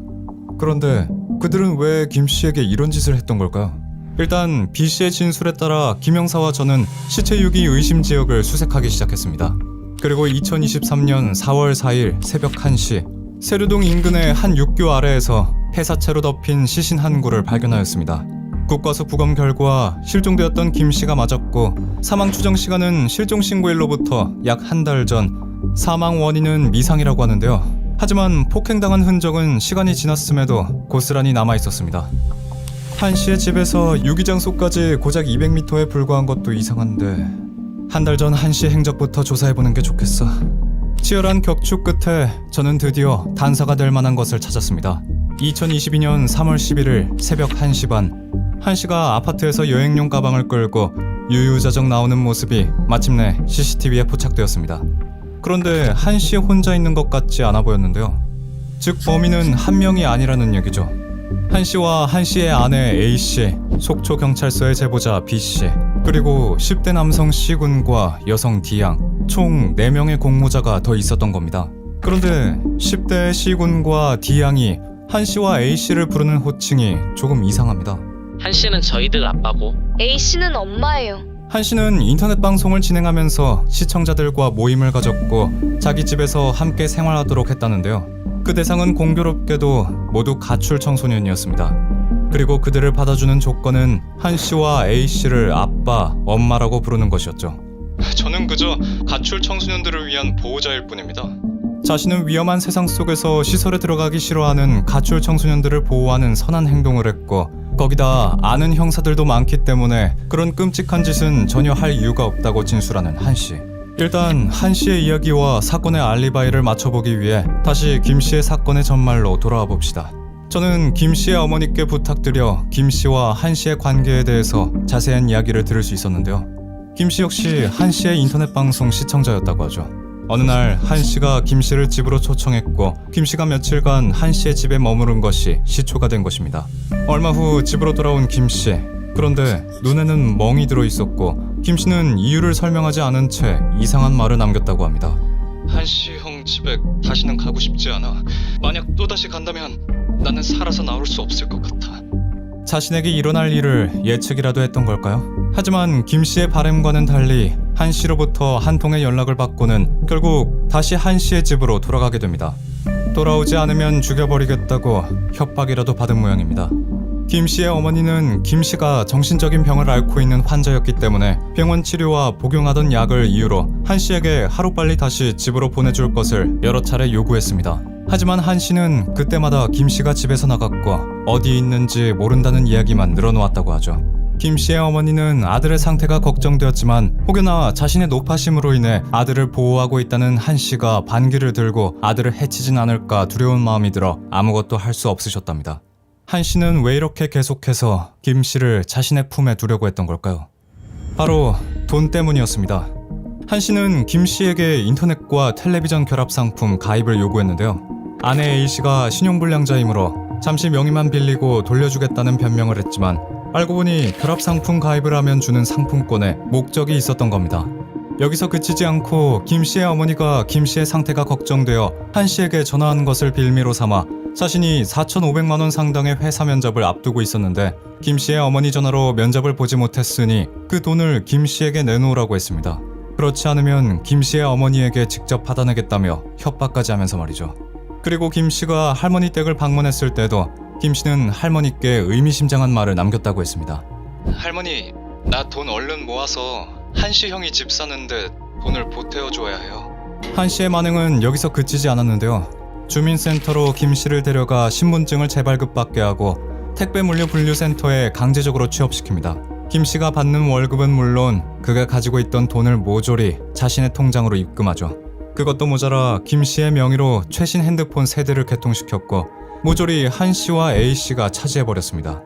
그런데 그들은 왜 김 씨에게 이런 짓을 했던 걸까요? 일단 B 씨의 진술에 따라 김 형사와 저는 시체 유기 의심 지역을 수색하기 시작했습니다. 그리고 2023년 4월 4일 새벽 1시 세류동 인근의 한 육교 아래에서 폐사체로 덮인 시신 한 구를 발견하였습니다. 국과수 부검 결과 실종되었던 김 씨가 맞았고 사망 추정 시간은 실종 신고일로부터 약 한 달 전, 사망 원인은 미상이라고 하는데요. 하지만 폭행당한 흔적은 시간이 지났음에도 고스란히 남아있었습니다. 한 씨의 집에서 유기장소까지 고작 200m에 불과한 것도 이상한데 한 달 전 한 씨의 행적부터 조사해보는 게 좋겠어. 치열한 격추 끝에 저는 드디어 단서가 될 만한 것을 찾았습니다. 2022년 3월 11일 새벽 1시 반 한 씨가 아파트에서 여행용 가방을 끌고 유유자적 나오는 모습이 마침내 CCTV에 포착되었습니다. 그런데 한 씨 혼자 있는 것 같지 않아 보였는데요. 즉 범인은 한 명이 아니라는 얘기죠. 한 씨와 한 씨의 아내 A 씨, 속초 경찰서의 제보자 B 씨, 그리고 10대 남성 C군과 여성 D양, 총 4명의 공모자가 더 있었던 겁니다. 그런데 10대 C군과 D양이 한 씨와 A 씨를 부르는 호칭이 조금 이상합니다. 한 씨는 저희들 아빠고 A씨는 엄마예요. 한 씨는 인터넷 방송을 진행하면서 시청자들과 모임을 가졌고 자기 집에서 함께 생활하도록 했다는데요. 그 대상은 공교롭게도 모두 가출 청소년이었습니다. 그리고 그들을 받아주는 조건은 한 씨와 A 씨를 아빠, 엄마라고 부르는 것이었죠. 저는 그저 가출 청소년들을 위한 보호자일 뿐입니다. 자신은 위험한 세상 속에서 시설에 들어가기 싫어하는 가출 청소년들을 보호하는 선한 행동을 했고 거기다 아는 형사들도 많기 때문에 그런 끔찍한 짓은 전혀 할 이유가 없다고 진술하는 한 씨. 일단 한 씨의 이야기와 사건의 알리바이를 맞춰보기 위해 다시 김 씨의 사건의 전말로 돌아와 봅시다. 저는 김 씨의 어머니께 부탁드려 김 씨와 한 씨의 관계에 대해서 자세한 이야기를 들을 수 있었는데요. 김 씨 역시 한 씨의 인터넷 방송 시청자였다고 하죠. 어느 날 한 씨가 김 씨를 집으로 초청했고 김 씨가 며칠간 한 씨의 집에 머무른 것이 시초가 된 것입니다. 얼마 후 집으로 돌아온 김 씨. 그런데 눈에는 멍이 들어 있었고 김 씨는 이유를 설명하지 않은 채 이상한 말을 남겼다고 합니다. 한 씨 형 집에 다시는 가고 싶지 않아. 만약 또다시 간다면 나는 살아서 나올 수 없을 것 같아. 자신에게 일어날 일을 예측이라도 했던 걸까요? 하지만 김 씨의 바람과는 달리 한 씨로부터 한 통의 연락을 받고는 결국 다시 한 씨의 집으로 돌아가게 됩니다. 돌아오지 않으면 죽여버리겠다고 협박이라도 받은 모양입니다. 김 씨의 어머니는 김 씨가 정신적인 병을 앓고 있는 환자였기 때문에 병원 치료와 복용하던 약을 이유로 한 씨에게 하루빨리 다시 집으로 보내줄 것을 여러 차례 요구했습니다. 하지만 한 씨는 그때마다 김 씨가 집에서 나갔고 어디 있는지 모른다는 이야기만 늘어놓았다고 하죠. 김 씨의 어머니는 아들의 상태가 걱정되었지만 혹여나 자신의 노파심으로 인해 아들을 보호하고 있다는 한 씨가 반기를 들고 아들을 해치진 않을까 두려운 마음이 들어 아무것도 할 수 없으셨답니다. 한 씨는 왜 이렇게 계속해서 김 씨를 자신의 품에 두려고 했던 걸까요? 바로 돈 때문이었습니다. 한 씨는 김 씨에게 인터넷과 텔레비전 결합 상품 가입을 요구했는데요. 아내 A 씨가 신용불량자이므로 잠시 명의만 빌리고 돌려주겠다는 변명을 했지만 알고 보니 결합 상품 가입을 하면 주는 상품권에 목적이 있었던 겁니다. 여기서 그치지 않고 김 씨의 어머니가 김 씨의 상태가 걱정되어 한 씨에게 전화한 것을 빌미로 삼아 자신이 4,500만 원 상당의 회사 면접을 앞두고 있었는데 김 씨의 어머니 전화로 면접을 보지 못했으니 그 돈을 김 씨에게 내놓으라고 했습니다. 그렇지 않으면 김 씨의 어머니에게 직접 받아내겠다며 협박까지 하면서 말이죠. 그리고 김 씨가 할머니 댁을 방문했을 때도 김 씨는 할머니께 의미심장한 말을 남겼다고 했습니다. 할머니, 나 돈 얼른 모아서 한 씨 형이 집 사는데 돈을 보태어줘야 해요. 한 씨의 반응은 여기서 그치지 않았는데요. 주민센터로 김 씨를 데려가 신분증을 재발급받게 하고 택배 물류 분류센터에 강제적으로 취업시킵니다. 김 씨가 받는 월급은 물론 그가 가지고 있던 돈을 모조리 자신의 통장으로 입금하죠. 그것도 모자라 김 씨의 명의로 최신 핸드폰 세대를 개통시켰고 모조리 한 씨와 A 씨가 차지해버렸습니다.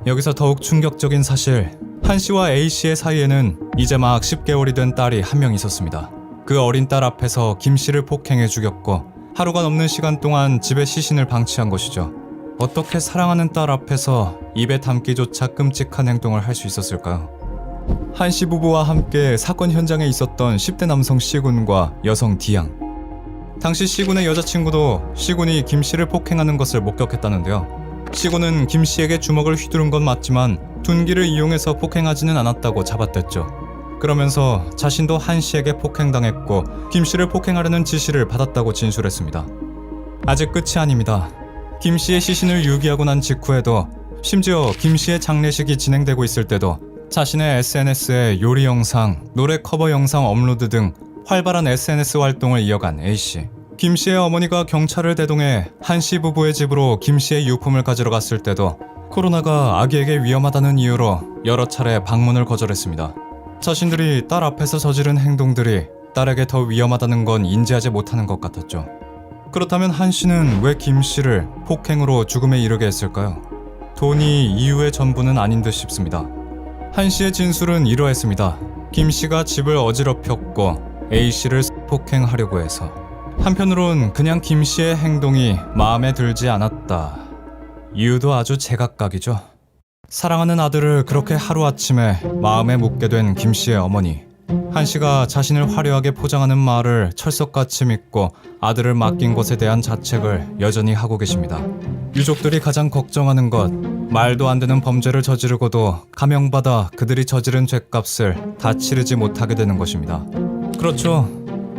여기서 더욱 충격적인 사실, 한 씨와 A 씨의 사이에는 이제 막 10개월이 된 딸이 한 명 있었습니다. 그 어린 딸 앞에서 김 씨를 폭행해 죽였고 하루가 넘는 시간 동안 집에 시신을 방치한 것이죠. 어떻게 사랑하는 딸 앞에서 입에 담기조차 끔찍한 행동을 할 수 있었을까요? 한 씨 부부와 함께 사건 현장에 있었던 10대 남성 C군과 여성 D양. 당시 C군의 여자친구도 C군이 김 씨를 폭행하는 것을 목격했다는데요. C군은 김 씨에게 주먹을 휘두른 건 맞지만 둔기를 이용해서 폭행하지는 않았다고 잡아댔죠. 그러면서 자신도 한 씨에게 폭행당했고 김 씨를 폭행하려는 지시를 받았다고 진술했습니다. 아직 끝이 아닙니다. 김 씨의 시신을 유기하고 난 직후에도 심지어 김 씨의 장례식이 진행되고 있을 때도 자신의 SNS에 요리 영상, 노래 커버 영상 업로드 등 활발한 SNS 활동을 이어간 A씨. 김 씨의 어머니가 경찰을 대동해 한 씨 부부의 집으로 김 씨의 유품을 가지러 갔을 때도 코로나가 아기에게 위험하다는 이유로 여러 차례 방문을 거절했습니다. 자신들이 딸 앞에서 저지른 행동들이 딸에게 더 위험하다는 건 인지하지 못하는 것 같았죠. 그렇다면 한 씨는 왜 김 씨를 폭행으로 죽음에 이르게 했을까요? 돈이 이유의 전부는 아닌 듯 싶습니다. 한 씨의 진술은 이러했습니다. 김 씨가 집을 어지럽혔고 A 씨를 폭행하려고 해서. 한편으론 그냥 김 씨의 행동이 마음에 들지 않았다. 이유도 아주 제각각이죠. 사랑하는 아들을 그렇게 하루아침에 마음에 묻게 된 김 씨의 어머니. 한 씨가 자신을 화려하게 포장하는 말을 철석같이 믿고 아들을 맡긴 것에 대한 자책을 여전히 하고 계십니다. 유족들이 가장 걱정하는 것, 말도 안 되는 범죄를 저지르고도 감형받아 그들이 저지른 죗값을 다 치르지 못하게 되는 것입니다. 그렇죠.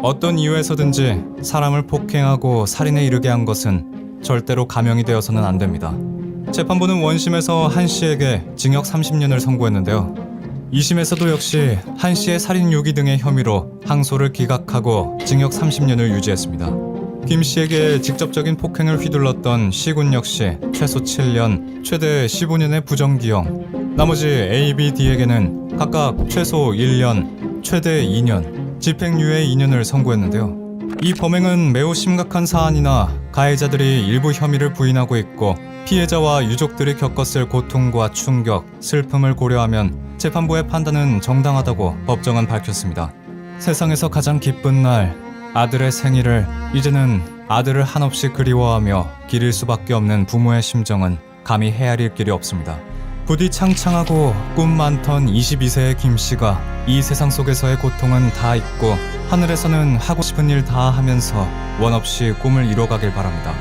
어떤 이유에서든지 사람을 폭행하고 살인에 이르게 한 것은 절대로 감형이 되어서는 안 됩니다. 재판부는 원심에서 한 씨에게 징역 30년을 선고했는데요. 2심에서도 역시 한 씨의 살인 유기 등의 혐의로 항소를 기각하고 징역 30년을 유지했습니다. 김 씨에게 직접적인 폭행을 휘둘렀던 C군 역시 최소 7년, 최대 15년의 부정기형, 나머지 A, B, D에게는 각각 최소 1년, 최대 2년, 집행유예 2년을 선고했는데요. 이 범행은 매우 심각한 사안이나 가해자들이 일부 혐의를 부인하고 있고 피해자와 유족들이 겪었을 고통과 충격, 슬픔을 고려하면 재판부의 판단은 정당하다고 법정은 밝혔습니다. 세상에서 가장 기쁜 날, 아들의 생일을 이제는 아들을 한없이 그리워하며 기릴 수밖에 없는 부모의 심정은 감히 헤아릴 길이 없습니다. 부디 창창하고 꿈 많던 22세의 김 씨가 이 세상 속에서의 고통은 다 잊고 하늘에서는 하고 싶은 일 다 하면서 원 없이 꿈을 이뤄가길 바랍니다.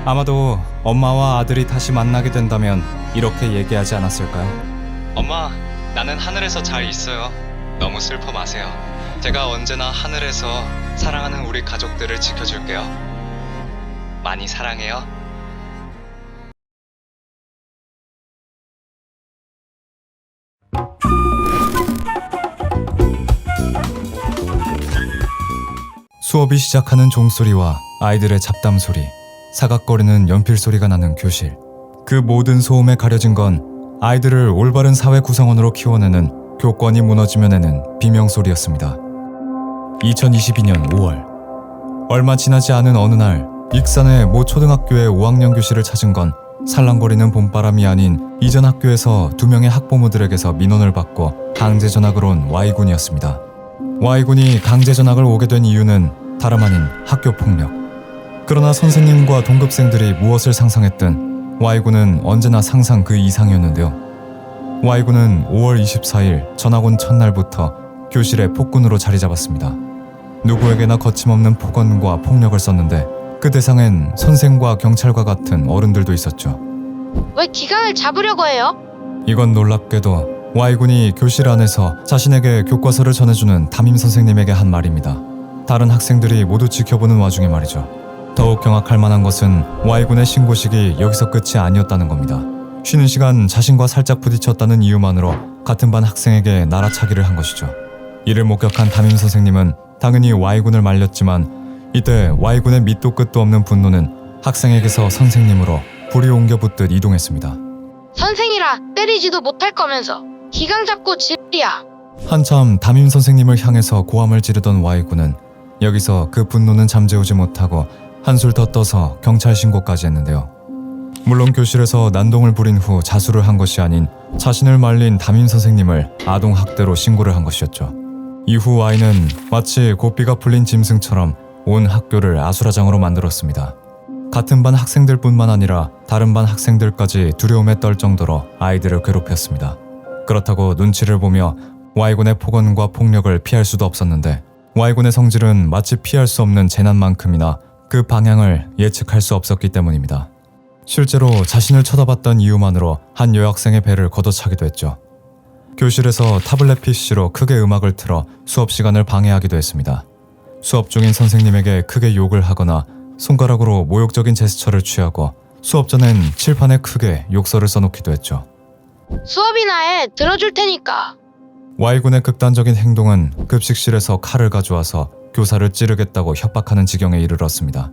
아마도 엄마와 아들이 다시 만나게 된다면 이렇게 얘기하지 않았을까요? 엄마, 나는 하늘에서 잘 있어요. 너무 슬퍼 마세요. 제가 언제나 하늘에서 사랑하는 우리 가족들을 지켜줄게요. 많이 사랑해요. 수업이 시작하는 종소리와 아이들의 잡담소리, 사각거리는 연필소리가 나는 교실. 그 모든 소음에 가려진 건 아이들을 올바른 사회 구성원으로 키워내는 교권이 무너지며 내는 비명소리였습니다. 2022년 5월, 얼마 지나지 않은 어느 날 익산의 모 초등학교의 5학년 교실을 찾은 건 살랑거리는 봄바람이 아닌 이전 학교에서 2명의 학부모들에게서 민원을 받고 강제 전학을 온 Y군이었습니다. Y군이 강제 전학을 오게 된 이유는 다름 아닌 학교 폭력. 그러나 선생님과 동급생들이 무엇을 상상했든 Y군은 언제나 상상 그 이상이었는데요. Y군은 5월 24일 전학 온 첫날부터 교실에 폭군으로 자리 잡았습니다. 누구에게나 거침없는 폭언과 폭력을 썼는데 그 대상엔 선생과 경찰과 같은 어른들도 있었죠. 왜 기강을 잡으려고 해요? 이건 놀랍게도 Y군이 교실 안에서 자신에게 교과서를 전해주는 담임 선생님에게 한 말입니다. 다른 학생들이 모두 지켜보는 와중에 말이죠. 더욱 경악할 만한 것은 Y군의 신고식이 여기서 끝이 아니었다는 겁니다. 쉬는 시간 자신과 살짝 부딪혔다는 이유만으로 같은 반 학생에게 날아차기를 한 것이죠. 이를 목격한 담임 선생님은 당연히 Y군을 말렸지만 이때 Y군의 밑도 끝도 없는 분노는 학생에게서 선생님으로 불이 옮겨 붙듯 이동했습니다. 선생이라 때리지도 못할 거면서 기강 잡고 질이야. 한참 담임 선생님을 향해서 고함을 지르던 Y군은 여기서 그 분노는 잠재우지 못하고 한술 더 떠서 경찰 신고까지 했는데요. 물론 교실에서 난동을 부린 후 자수를 한 것이 아닌 자신을 말린 담임 선생님을 아동학대로 신고를 한 것이었죠. 이후 Y는 마치 고삐가 풀린 짐승처럼 온 학교를 아수라장으로 만들었습니다. 같은 반 학생들뿐만 아니라 다른 반 학생들까지 두려움에 떨 정도로 아이들을 괴롭혔습니다. 그렇다고 눈치를 보며 Y군의 폭언과 폭력을 피할 수도 없었는데 Y군의 성질은 마치 피할 수 없는 재난만큼이나 그 방향을 예측할 수 없었기 때문입니다. 실제로 자신을 쳐다봤던 이유만으로 한 여학생의 배를 걷어차기도 했죠. 교실에서 타블렛 PC로 크게 음악을 틀어 수업 시간을 방해하기도 했습니다. 수업 중인 선생님에게 크게 욕을 하거나 손가락으로 모욕적인 제스처를 취하고 수업 전엔 칠판에 크게 욕설을 써놓기도 했죠. 수업이나 해. 들어줄 테니까. Y군의 극단적인 행동은 급식실에서 칼을 가져와서 교사를 찌르겠다고 협박하는 지경에 이르렀습니다.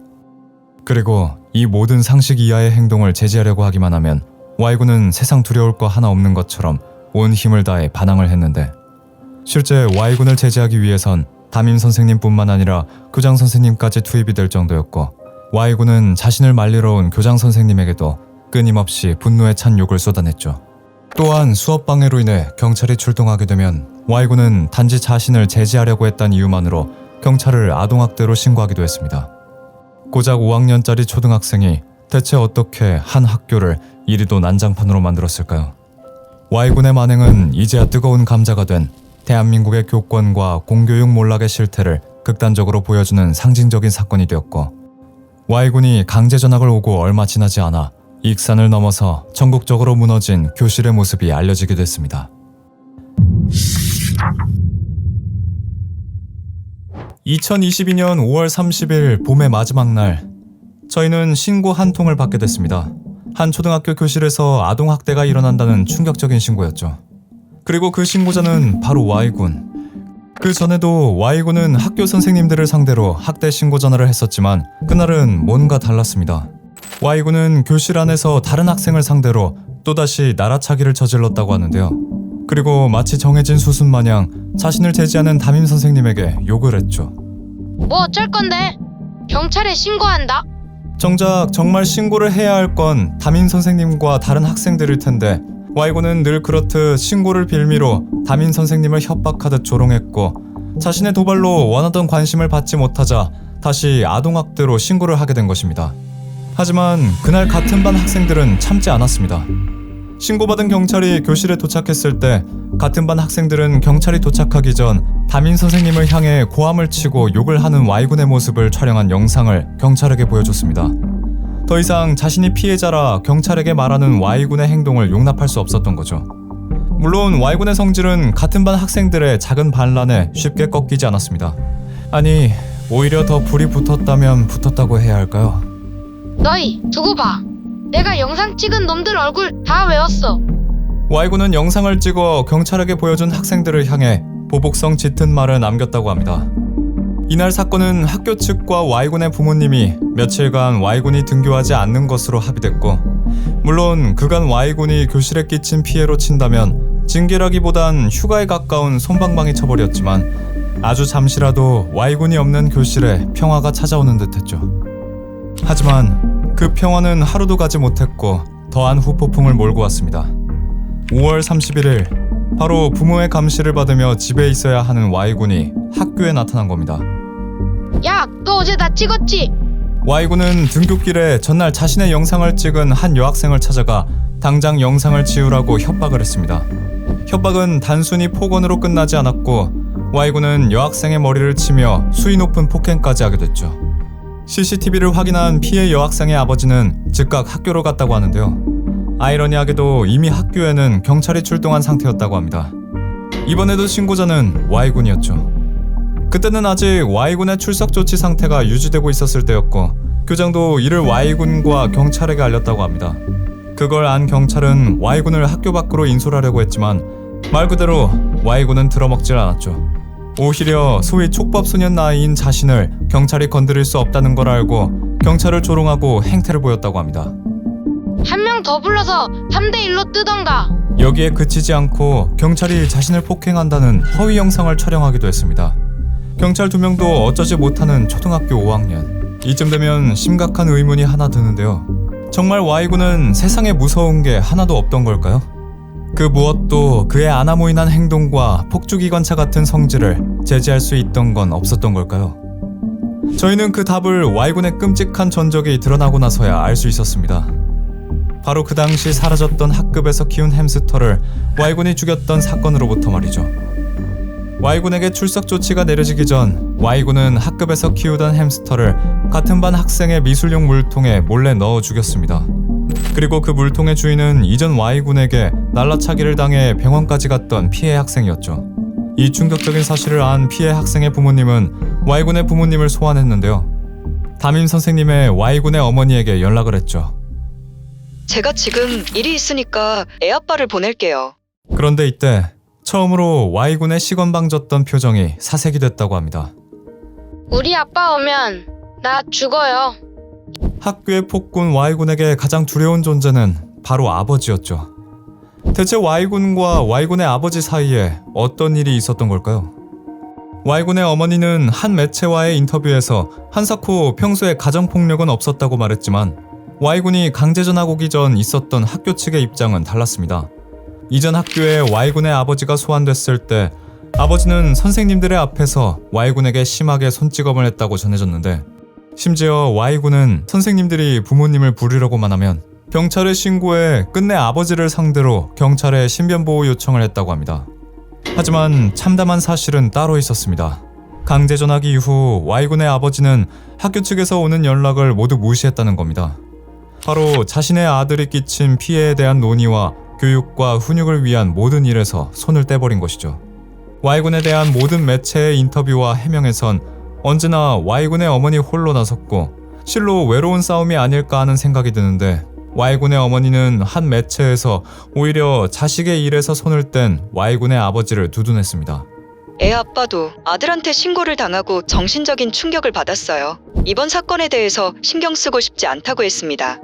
그리고 이 모든 상식 이하의 행동을 제지하려고 하기만 하면 Y군은 세상 두려울 거 하나 없는 것처럼 온 힘을 다해 반항을 했는데 실제 Y군을 제지하기 위해선 담임 선생님뿐만 아니라 교장 선생님까지 투입이 될 정도였고 Y군은 자신을 말리러 온 교장 선생님에게도 끊임없이 분노에 찬 욕을 쏟아냈죠. 또한 수업 방해로 인해 경찰이 출동하게 되면 Y군은 단지 자신을 제지하려고 했다는 이유만으로 경찰을 아동학대로 신고하기도 했습니다. 고작 5학년짜리 초등학생이 대체 어떻게 한 학교를 이리도 난장판으로 만들었을까요? Y군의 만행은 이제야 뜨거운 감자가 된 대한민국의 교권과 공교육 몰락의 실태를 극단적으로 보여주는 상징적인 사건이 되었고 Y군이 강제 전학을 오고 얼마 지나지 않아 익산을 넘어서 전국적으로 무너진 교실의 모습이 알려지게 됐습니다. 2022년 5월 30일 봄의 마지막 날, 저희는 신고 한 통을 받게 됐습니다. 한 초등학교 교실에서 아동학대가 일어난다는 충격적인 신고였죠. 그리고 그 신고자는 바로 Y군. 그 전에도 Y군은 학교 선생님들을 상대로 학대 신고 전화를 했었지만 그날은 뭔가 달랐습니다. Y군은 교실 안에서 다른 학생을 상대로 또다시 나라차기를 저질렀다고 하는데요. 그리고 마치 정해진 수순 마냥 자신을 제지하는 담임 선생님에게 욕을 했죠. 뭐 어쩔 건데? 경찰에 신고한다. 정작 정말 신고를 해야 할 건 담임 선생님과 다른 학생들일 텐데 Y군은 늘 그렇듯 신고를 빌미로 담임 선생님을 협박하듯 조롱했고 자신의 도발로 원하던 관심을 받지 못하자 다시 아동학대로 신고를 하게 된 것입니다. 하지만 그날 같은 반 학생들은 참지 않았습니다. 신고받은 경찰이 교실에 도착했을 때 같은 반 학생들은 경찰이 도착하기 전 담임 선생님을 향해 고함을 치고 욕을 하는 Y군의 모습을 촬영한 영상을 경찰에게 보여줬습니다. 더 이상 자신이 피해자라 경찰에게 말하는 Y군의 행동을 용납할 수 없었던 거죠. 물론 Y군의 성질은 같은 반 학생들의 작은 반란에 쉽게 꺾이지 않았습니다. 아니, 오히려 더 불이 붙었다면 붙었다고 해야 할까요? 너희 두고 봐. 내가 영상 찍은 놈들 얼굴 다 외웠어. Y군은 영상을 찍어 경찰에게 보여준 학생들을 향해 보복성 짙은 말을 남겼다고 합니다. 이날 사건은 학교 측과 Y군의 부모님이 며칠간 Y군이 등교하지 않는 것으로 합의됐고 물론 그간 Y군이 교실에 끼친 피해로 친다면 징계라기보단 휴가에 가까운 솜방망이 처벌이었지만 아주 잠시라도 Y군이 없는 교실에 평화가 찾아오는 듯했죠. 하지만 그 평화는 하루도 가지 못했고 더한 후폭풍을 몰고 왔습니다. 5월 31일 바로 부모의 감시를 받으며 집에 있어야 하는 Y군이 학교에 나타난 겁니다. 야, 너 어제 나 찍었지? Y군은 등굣길에 전날 자신의 영상을 찍은 한 여학생을 찾아가 당장 영상을 지우라고 협박을 했습니다. 협박은 단순히 폭언으로 끝나지 않았고 Y군은 여학생의 머리를 치며 수위 높은 폭행까지 하게 됐죠. CCTV를 확인한 피해 여학생의 아버지는 즉각 학교로 갔다고 하는데요. 아이러니하게도 이미 학교에는 경찰이 출동한 상태였다고 합니다. 이번에도 신고자는 Y군이었죠. 그때는 아직 Y군의 출석 조치 상태가 유지되고 있었을 때였고 교장도 이를 Y군과 경찰에게 알렸다고 합니다. 그걸 안 경찰은 Y군을 학교 밖으로 인솔하려고 했지만 말 그대로 Y군은 들어먹질 않았죠. 오히려 소위 촉법소년 나이인 자신을 경찰이 건드릴 수 없다는 걸 알고 경찰을 조롱하고 행태를 보였다고 합니다. 한 명 더 불러서 3대1로 뜨던가. 여기에 그치지 않고 경찰이 자신을 폭행한다는 허위 영상을 촬영하기도 했습니다. 경찰 2명도 어쩌지 못하는 초등학교 5학년. 이쯤 되면 심각한 의문이 하나 드는데요. 정말 Y군은 세상에 무서운 게 하나도 없던 걸까요? 그 무엇도 그의 아나무인한 행동과 폭주기관차 같은 성질을 제지할 수 있던 건 없었던 걸까요? 저희는 그 답을 Y군의 끔찍한 전적이 드러나고 나서야 알 수 있었습니다. 바로 그 당시 사라졌던 학급에서 키운 햄스터를 Y군이 죽였던 사건으로부터 말이죠. Y군에게 출석 조치가 내려지기 전 Y군은 학급에서 키우던 햄스터를 같은 반 학생의 미술용 물통에 몰래 넣어 죽였습니다. 그리고 그 물통의 주인은 이전 Y군에게 날라차기를 당해 병원까지 갔던 피해 학생이었죠. 이 충격적인 사실을 안 피해 학생의 부모님은 Y군의 부모님을 소환했는데요. 담임 선생님의 Y군의 어머니에게 연락을 했죠. 제가 지금 일이 있으니까 애아빠를 보낼게요. 그런데 이때 처음으로 Y군의 시건방졌던 표정이 사색이 됐다고 합니다. 우리 아빠 오면 나 죽어요. 학교의 폭군 Y군에게 가장 두려운 존재는 바로 아버지였죠. 대체 Y군과 Y군의 아버지 사이에 어떤 일이 있었던 걸까요? Y군의 어머니는 한 매체와의 인터뷰에서 한사코 평소에 가정폭력은 없었다고 말했지만 Y군이 강제전학 오기 전 있었던 학교 측의 입장은 달랐습니다. 이전 학교에 Y군의 아버지가 소환됐을 때 아버지는 선생님들의 앞에서 Y군에게 심하게 손찌검을 했다고 전해졌는데 심지어 Y군은 선생님들이 부모님을 부르려고만 하면 경찰에 신고해 끝내 아버지를 상대로 경찰에 신변보호 요청을 했다고 합니다. 하지만 참담한 사실은 따로 있었습니다. 강제전학 이후 Y군의 아버지는 학교 측에서 오는 연락을 모두 무시했다는 겁니다. 바로 자신의 아들이 끼친 피해에 대한 논의와 교육과 훈육을 위한 모든 일에서 손을 떼버린 것이죠. Y군에 대한 모든 매체의 인터뷰와 해명에선 언제나 Y군의 어머니 홀로 나섰고 실로 외로운 싸움이 아닐까 하는 생각이 드는데 Y군의 어머니는 한 매체에서 오히려 자식의 일에서 손을 뗀 Y군의 아버지를 두둔했습니다. 애 아빠도 아들한테 신고를 당하고 정신적인 충격을 받았어요. 이번 사건에 대해서 신경 쓰고 싶지 않다고 했습니다.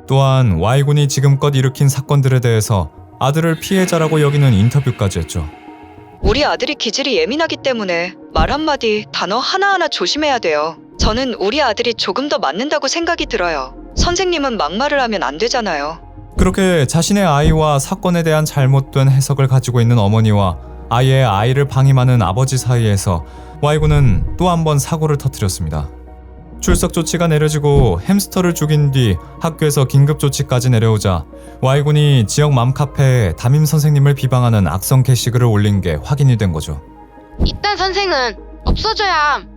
또한 Y군이 지금껏 일으킨 사건들에 대해서 아들을 피해자라고 여기는 인터뷰까지 했죠. 우리 아들이 기질이 예민하기 때문에 말 한마디, 단어 하나하나 조심해야 돼요. 저는 우리 아들이 조금 더 맞는다고 생각이 들어요. 선생님은 막말을 하면 안 되잖아요. 그렇게 자신의 아이와 사건에 대한 잘못된 해석을 가지고 있는 어머니와 아이의 아이를 방임하는 아버지 사이에서 Y군은 또 한 번 사고를 터뜨렸습니다. 출석 조치가 내려지고 햄스터를 죽인 뒤 학교에서 긴급 조치까지 내려오자 Y군이 지역 맘카페에 담임 선생님을 비방하는 악성 게시글을 올린 게 확인이 된 거죠. 이딴 선생은 없어져야 함.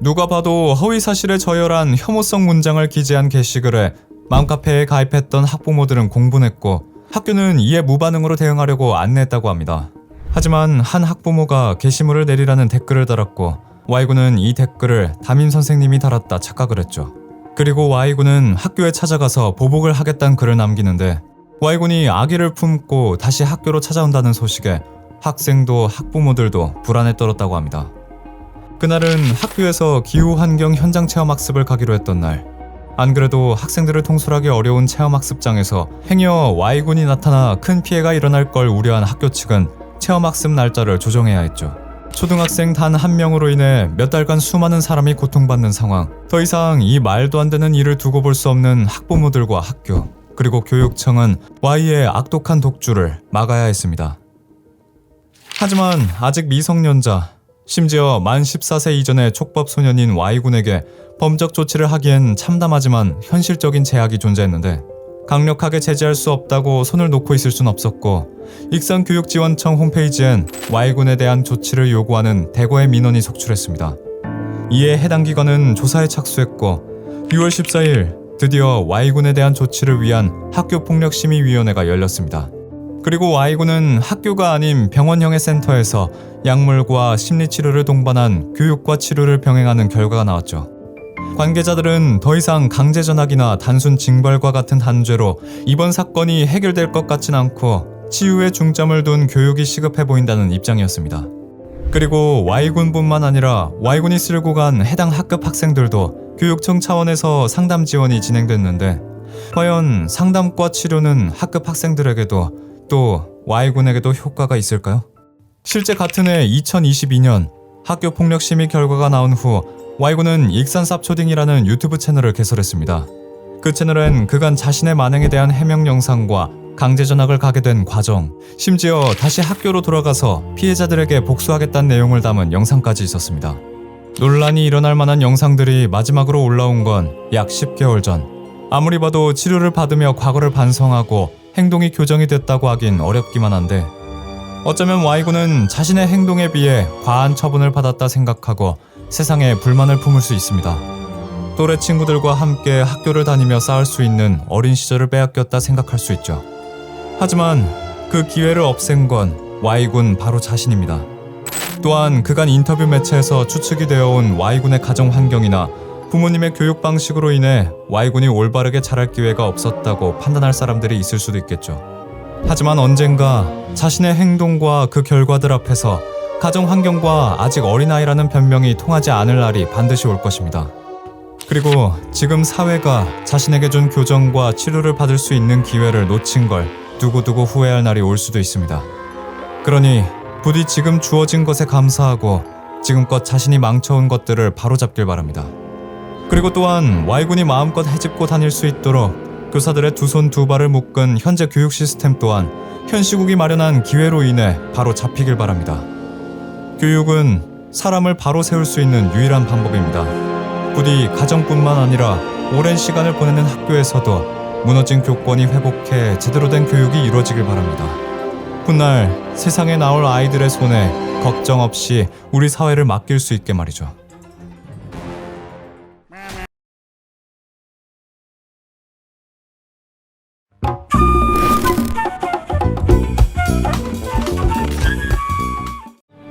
누가 봐도 허위사실에 저열한 혐오성 문장을 기재한 게시글에 맘카페에 가입했던 학부모들은 공분했고 학교는 이에 무반응으로 대응하려고 안내했다고 합니다. 하지만 한 학부모가 게시물을 내리라는 댓글을 달았고 Y군은 이 댓글을 담임 선생님이 달았다 착각을 했죠. 그리고 Y군은 학교에 찾아가서 보복을 하겠다는 글을 남기는데 Y군이 아기를 품고 다시 학교로 찾아온다는 소식에 학생도 학부모들도 불안에 떨었다고 합니다. 그날은 학교에서 기후환경 현장 체험학습을 가기로 했던 날. 안 그래도 학생들을 통솔하기 어려운 체험학습장에서 행여 Y군이 나타나 큰 피해가 일어날 걸 우려한 학교 측은 체험학습 날짜를 조정해야 했죠. 초등학생 단 한 명으로 인해 몇 달간 수많은 사람이 고통받는 상황. 더 이상 이 말도 안 되는 일을 두고 볼 수 없는 학부모들과 학교, 그리고 교육청은 Y의 악독한 독주를 막아야 했습니다. 하지만 아직 미성년자, 심지어 만 14세 이전의 촉법 소년인 Y군에게 범적 조치를 하기엔 참담하지만 현실적인 제약이 존재했는데 강력하게 제재할 수 없다고 손을 놓고 있을 순 없었고 익산교육지원청 홈페이지엔 Y군에 대한 조치를 요구하는 대거의 민원이 속출했습니다. 이에 해당 기관은 조사에 착수했고 6월 14일 드디어 Y군에 대한 조치를 위한 학교폭력심의위원회가 열렸습니다. 그리고 Y군은 학교가 아닌 병원형의 센터에서 약물과 심리치료를 동반한 교육과 치료를 병행하는 결과가 나왔죠. 관계자들은 더 이상 강제 전학이나 단순 징벌과 같은 한죄로 이번 사건이 해결될 것 같진 않고 치유에 중점을 둔 교육이 시급해 보인다는 입장이었습니다. 그리고 Y군뿐만 아니라 Y군이 쓸고 간 해당 학급 학생들도 교육청 차원에서 상담 지원이 진행됐는데 과연 상담과 치료는 학급 학생들에게도 또 Y군에게도 효과가 있을까요? 실제 같은 해 2022년 학교 폭력 심의 결과가 나온 후 Y군은 익산쌉초딩이라는 유튜브 채널을 개설했습니다. 그 채널엔 그간 자신의 만행에 대한 해명 영상과 강제 전학을 가게 된 과정, 심지어 다시 학교로 돌아가서 피해자들에게 복수하겠다는 내용을 담은 영상까지 있었습니다. 논란이 일어날 만한 영상들이 마지막으로 올라온 건 약 10개월 전. 아무리 봐도 치료를 받으며 과거를 반성하고 행동이 교정이 됐다고 하긴 어렵기만 한데 어쩌면 Y군은 자신의 행동에 비해 과한 처분을 받았다 생각하고 세상에 불만을 품을 수 있습니다. 또래 친구들과 함께 학교를 다니며 쌓을 수 있는 어린 시절을 빼앗겼다 생각할 수 있죠. 하지만 그 기회를 없앤 건 Y군 바로 자신입니다. 또한 그간 인터뷰 매체에서 추측이 되어온 Y군의 가정 환경이나 부모님의 교육 방식으로 인해 Y군이 올바르게 자랄 기회가 없었다고 판단할 사람들이 있을 수도 있겠죠. 하지만 언젠가 자신의 행동과 그 결과들 앞에서 가정 환경과 아직 어린아이라는 변명이 통하지 않을 날이 반드시 올 것입니다. 그리고 지금 사회가 자신에게 준 교정과 치료를 받을 수 있는 기회를 놓친 걸 두고두고 후회할 날이 올 수도 있습니다. 그러니 부디 지금 주어진 것에 감사하고 지금껏 자신이 망쳐온 것들을 바로잡길 바랍니다. 그리고 또한 Y군이 마음껏 헤집고 다닐 수 있도록 교사들의 두 손 두 발을 묶은 현재 교육 시스템 또한 현 시국이 마련한 기회로 인해 바로 잡히길 바랍니다. 교육은 사람을 바로 세울 수 있는 유일한 방법입니다. 부디 가정뿐만 아니라 오랜 시간을 보내는 학교에서도 무너진 교권이 회복해 제대로 된 교육이 이루어지길 바랍니다. 훗날 세상에 나올 아이들의 손에 걱정 없이 우리 사회를 맡길 수 있게 말이죠.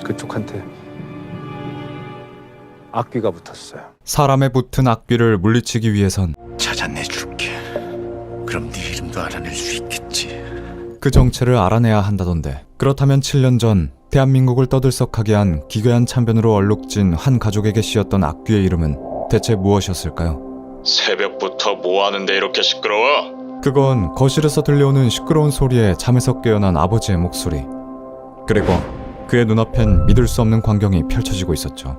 그쪽한테 악귀가 붙었어요. 사람에 붙은 악귀를 물리치기 위해선 찾아내줄게. 그럼 네 이름도 알아낼 수 있겠지. 그 정체를 알아내야 한다던데. 그렇다면 7년 전 대한민국을 떠들썩하게 한 기괴한 참변으로 얼룩진 한 가족에게 씌었던 악귀의 이름은 대체 무엇이었을까요? 새벽부터 뭐 하는데 이렇게 시끄러워? 그건 거실에서 들려오는 시끄러운 소리에 잠에서 깨어난 아버지의 목소리. 그리고 그의 눈앞엔 믿을 수 없는 광경이 펼쳐지고 있었죠.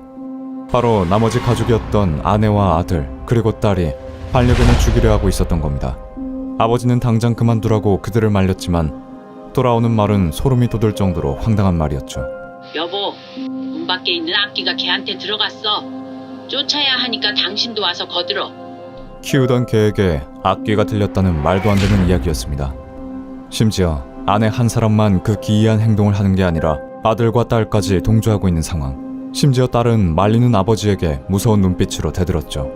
바로 나머지 가족이었던 아내와 아들 그리고 딸이 반려견을 죽이려 하고 있었던 겁니다. 아버지는 당장 그만두라고 그들을 말렸지만 돌아오는 말은 소름이 돋을 정도로 황당한 말이었죠. 여보, 문 밖에 있는 악귀가 걔한테 들어갔어. 쫓아야 하니까 당신도 와서 거들어. 키우던 개에게 악귀가 들렸다는 말도 안 되는 이야기였습니다. 심지어 아내 한 사람만 그 기이한 행동을 하는 게 아니라 아들과 딸까지 동조하고 있는 상황. 심지어 딸은 말리는 아버지에게 무서운 눈빛으로 대들었죠.